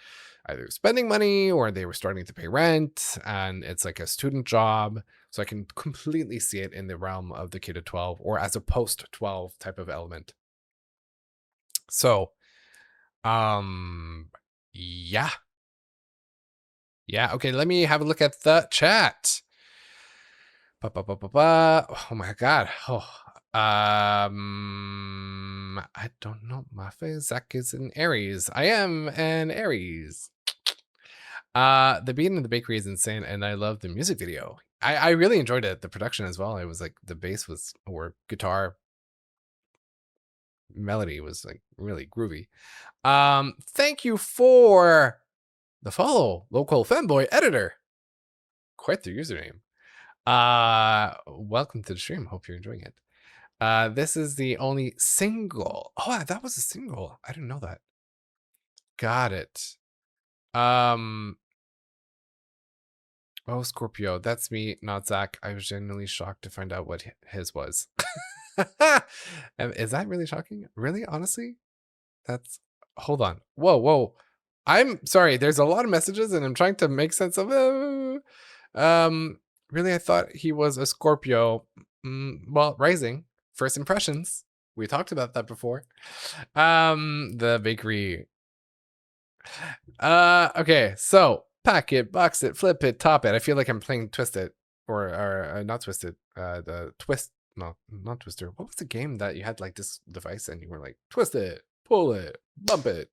either spending money or they were starting to pay rent, and it's like a student job. So I can completely see it in the realm of the K-12 or as a post-12 type of element. So yeah. Okay, let me have a look at the chat. Oh my god. I don't know. My face. Zach is an Aries. I am an Aries. The beat in the bakery is insane, and I love the music video. I really enjoyed it. The production as well. It was like the bass or guitar melody was like really groovy. Thank you for the follow, local fanboy editor. Quite the username. Welcome to the stream. Hope you're enjoying it. This is the only single. Oh, that was a single. I didn't know that. Got it. Oh, Scorpio, that's me, not Zach. I was genuinely shocked to find out what his was. Is that really shocking? Really? Honestly? Hold on. Whoa. I'm sorry. There's a lot of messages and I'm trying to make sense of it. Really, I thought he was a Scorpio. Well, rising. First impressions. We talked about that before. The bakery. Okay, so pack it, box it, flip it, top it. I feel like I'm playing Twisted or not Twisted. The Twist. No, not Twister. What was the game that you had like this device and you were like twist it, pull it, bump it?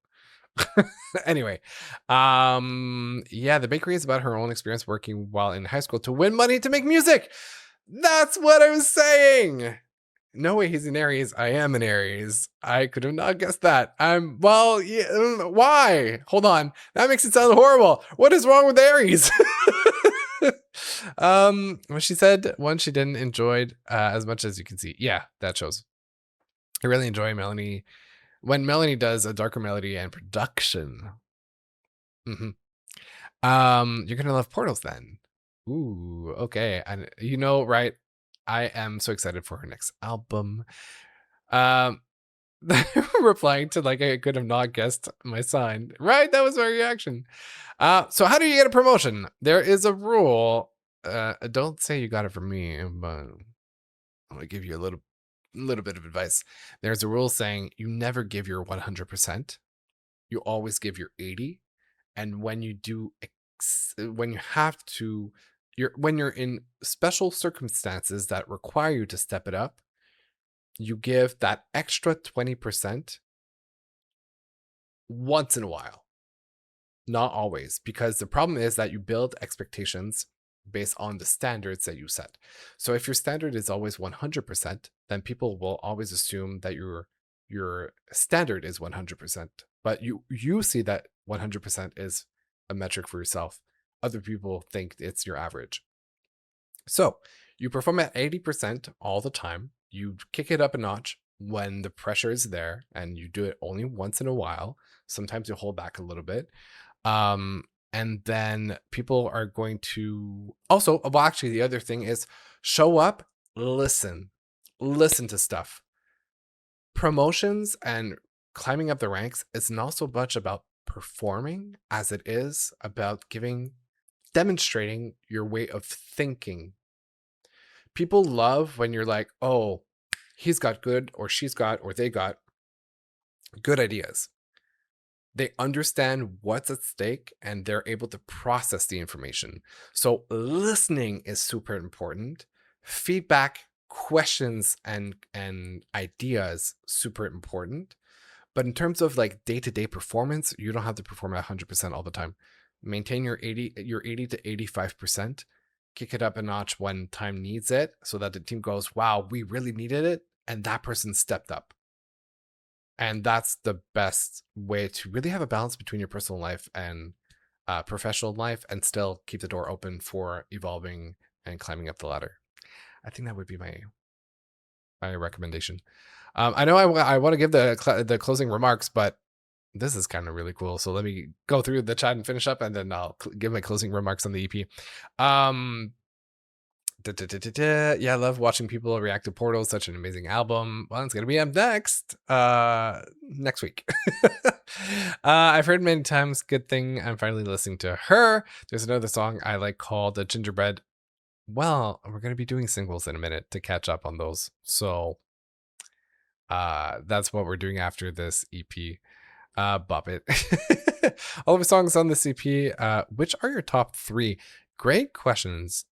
Anyway, yeah, the bakery is about her own experience working while in high school to win money to make music. That's what I was saying. No way, he's an Aries. I am an Aries. I could have not guessed that. Well, yeah, why? Hold on. That makes it sound horrible. What is wrong with Aries? When she said one she didn't enjoy as much as you can see. Yeah, that shows. I really enjoy Melanie when Melanie does a darker melody and production. hmm you're gonna love Portals then. Ooh, okay. And you know, right? I am so excited for her next album. Um, replying to like I could have not guessed my sign. Right, that was my reaction. So how do you get a promotion? There is a rule. Don't say you got it from me, but I'm gonna give you a little bit of advice. There's a rule saying you never give your 100%. You always give your 80. And when you do, when you have to, when you're in special circumstances that require you to step it up, you give that extra 20% once in a while. Not always, because the problem is that you build expectations based on the standards that you set. So if your standard is always 100%, then people will always assume that your standard is 100%. But you see that 100% is a metric for yourself. Other people think it's your average. So you perform at 80% all the time. You kick it up a notch when the pressure is there, and you do it only once in a while. Sometimes you hold back a little bit. And then people are going to also, well, actually, the other thing is show up, listen to stuff. Promotions and climbing up the ranks is not so much about performing as it is about demonstrating your way of thinking. People love when you're like, oh, he's got good, or she's got, or they got good ideas. They understand what's at stake and they're able to process the information. So listening is super important. Feedback, questions, and ideas, super important. But in terms of like day-to-day performance, you don't have to perform at 100% all the time. Maintain your 80 to 85%. Kick it up a notch when time needs it, so that the team goes, wow, we really needed it, and that person stepped up. And that's the best way to really have a balance between your personal life and professional life, and still keep the door open for evolving and climbing up the ladder. I think that would be my recommendation. I know I want to give the closing remarks, but this is kind of really cool. So let me go through the chat and finish up, and then I'll give my closing remarks on the EP. Yeah, I love watching people react to Portal. Such an amazing album. Well, it's gonna be up next week. I've heard many times. Good thing I'm finally listening to her. There's another song I like called Gingerbread. Well, we're gonna be doing singles in a minute to catch up on those. So that's what we're doing after this EP. Bop it. All of the songs on this EP. Which are your top 3? Great questions.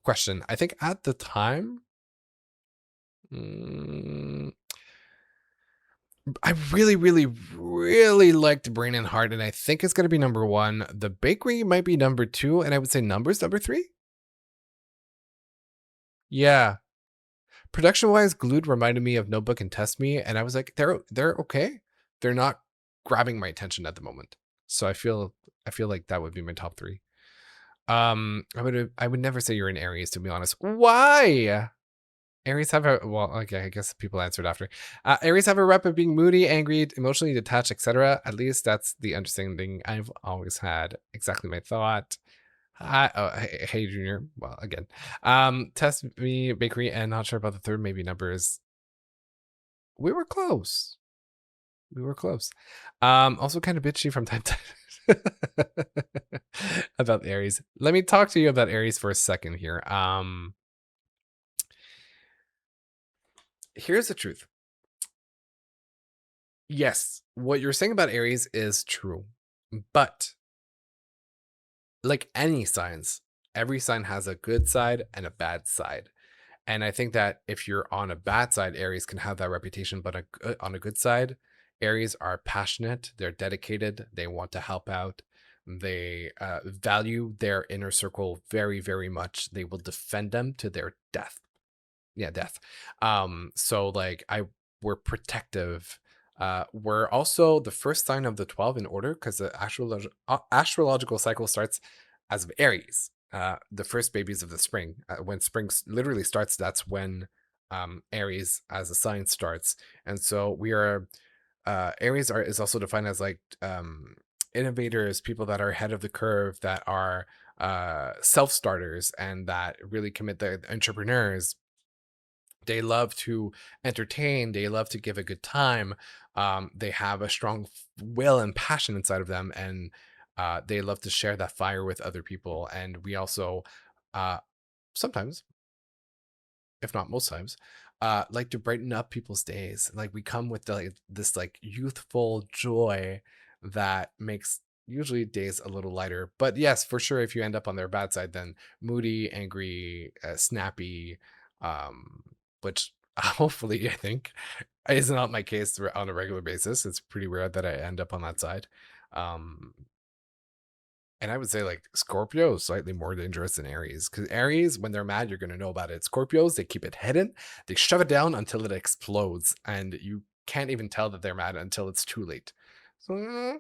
Question. I think at the time, I really, really, really liked Brain and Heart, and I think it's going to be number 1. The Bakery might be number 2, and I would say Numbers number 3. Yeah. Production-wise, Glued reminded me of Notebook and Test Me, and I was like, they're okay. They're not grabbing my attention at the moment. So I feel like that would be my top 3. I would never say you're an Aries, to be honest. Why? Aries have okay, I guess people answered after. Aries have a rep of being moody, angry, emotionally detached, etc. At least that's the understanding I've always had. Exactly my thought. Hey Junior. Well, again. Test Me, Bakery, and not sure about the third, maybe Numbers. We were close. Also kind of bitchy from time to time. About Aries. Let me talk to you about Aries for a second here. Here's the truth. Yes, what you're saying about Aries is true, but like any signs, every sign has a good side and a bad side. And I think that if you're on a bad side, Aries can have that reputation, but on a good side, Aries are passionate, they're dedicated, they want to help out, they value their inner circle very, very much. They will defend them to their death. Yeah, death. So like we're protective. We're also the first sign of the 12 in order, because the astrological cycle starts as of Aries. the first babies of the spring. When spring literally starts, that's when Aries as a sign starts. And so we are Aries is also defined as like innovators, people that are ahead of the curve, that are self-starters, and that really commit, the entrepreneurs. They love to entertain, they love to give a good time. They have a strong will and passion inside of them, and they love to share that fire with other people. And we also sometimes, if not most times, like to brighten up people's days. Like we come with this like youthful joy that makes usually days a little lighter. But yes, for sure, if you end up on their bad side, then moody, angry, snappy, um, which hopefully I think is not my case on a regular basis. It's pretty rare that I end up on that side. Um, and I would say like Scorpio is slightly more dangerous than Aries, because Aries, when they're mad, you're going to know about it. Scorpios, they keep it hidden. They shove it down until it explodes, and you can't even tell that they're mad until it's too late. So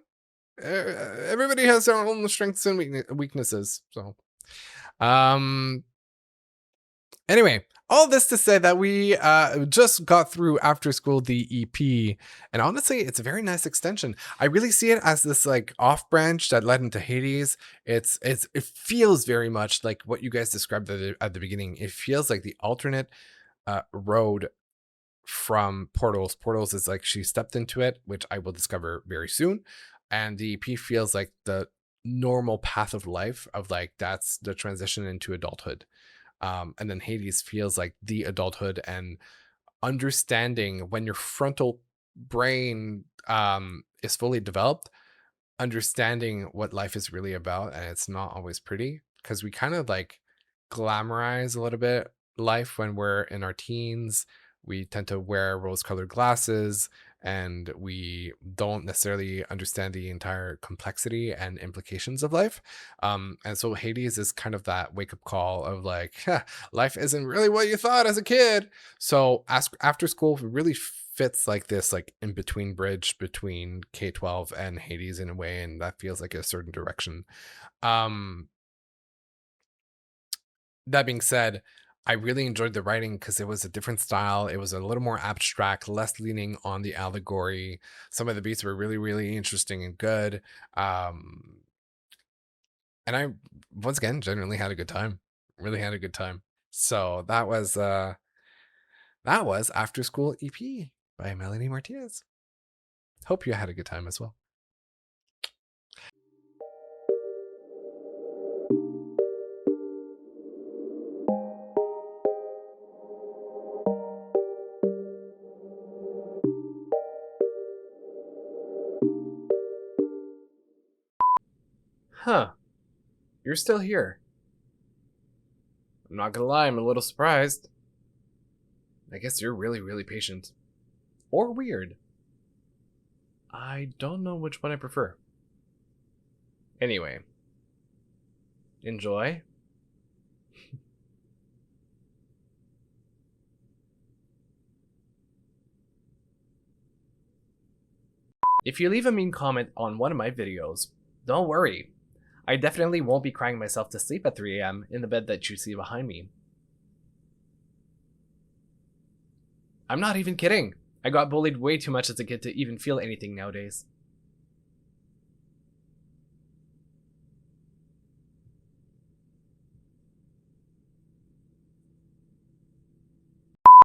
everybody has their own strengths and weaknesses. So, anyway, all this to say that we just got through After School the EP, and honestly, it's a very nice extension. I really see it as this like off branch that led into Hades. It feels very much like what you guys described at the beginning. It feels like the alternate road from Portals. Portals is like she stepped into it, which I will discover very soon, and the EP feels like the normal path of life, of like that's the transition into adulthood. And then Hades feels like the adulthood and understanding when your frontal brain is fully developed, understanding what life is really about, and it's not always pretty, because we kind of like glamorize a little bit life when we're in our teens. We tend to wear rose-colored glasses, and we don't necessarily understand the entire complexity and implications of life. And so Hades is kind of that wake-up call of like, life isn't really what you thought as a kid. So After School really fits like this like in between bridge between K-12 and Hades in a way, and that feels like a certain direction. That being said, I really enjoyed the writing because it was a different style. It was a little more abstract, less leaning on the allegory. Some of the beats were really, really interesting and good. And I, once again, generally had a good time. Really had a good time. So that was After School EP by Melanie Martinez. Hope you had a good time as well. Huh. You're still here. I'm not gonna lie, I'm a little surprised. I guess you're really, really patient. Or weird. I don't know which one I prefer. Anyway. Enjoy. If you leave a mean comment on one of my videos, don't worry. I definitely won't be crying myself to sleep at 3 a.m. in the bed that you see behind me. I'm not even kidding. I got bullied way too much as a kid to even feel anything nowadays.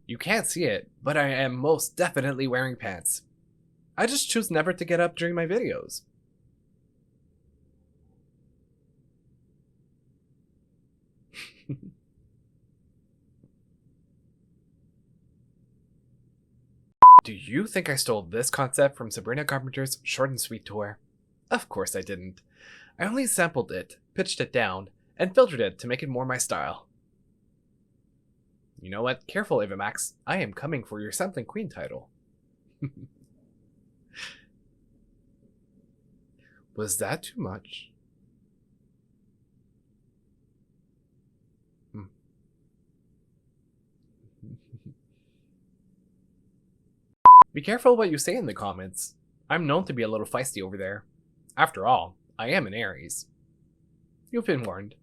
You can't see it, but I am most definitely wearing pants. I just choose never to get up during my videos. Do you think I stole this concept from Sabrina Carpenter's Short and Sweet tour? Of course I didn't. I only sampled it, pitched it down, and filtered it to make it more my style. You know what? Careful, Ava Max. I am coming for your Sampling Queen title. Was that too much? Be careful what you say in the comments. I'm known to be a little feisty over there. After all, I am an Aries. You've been warned.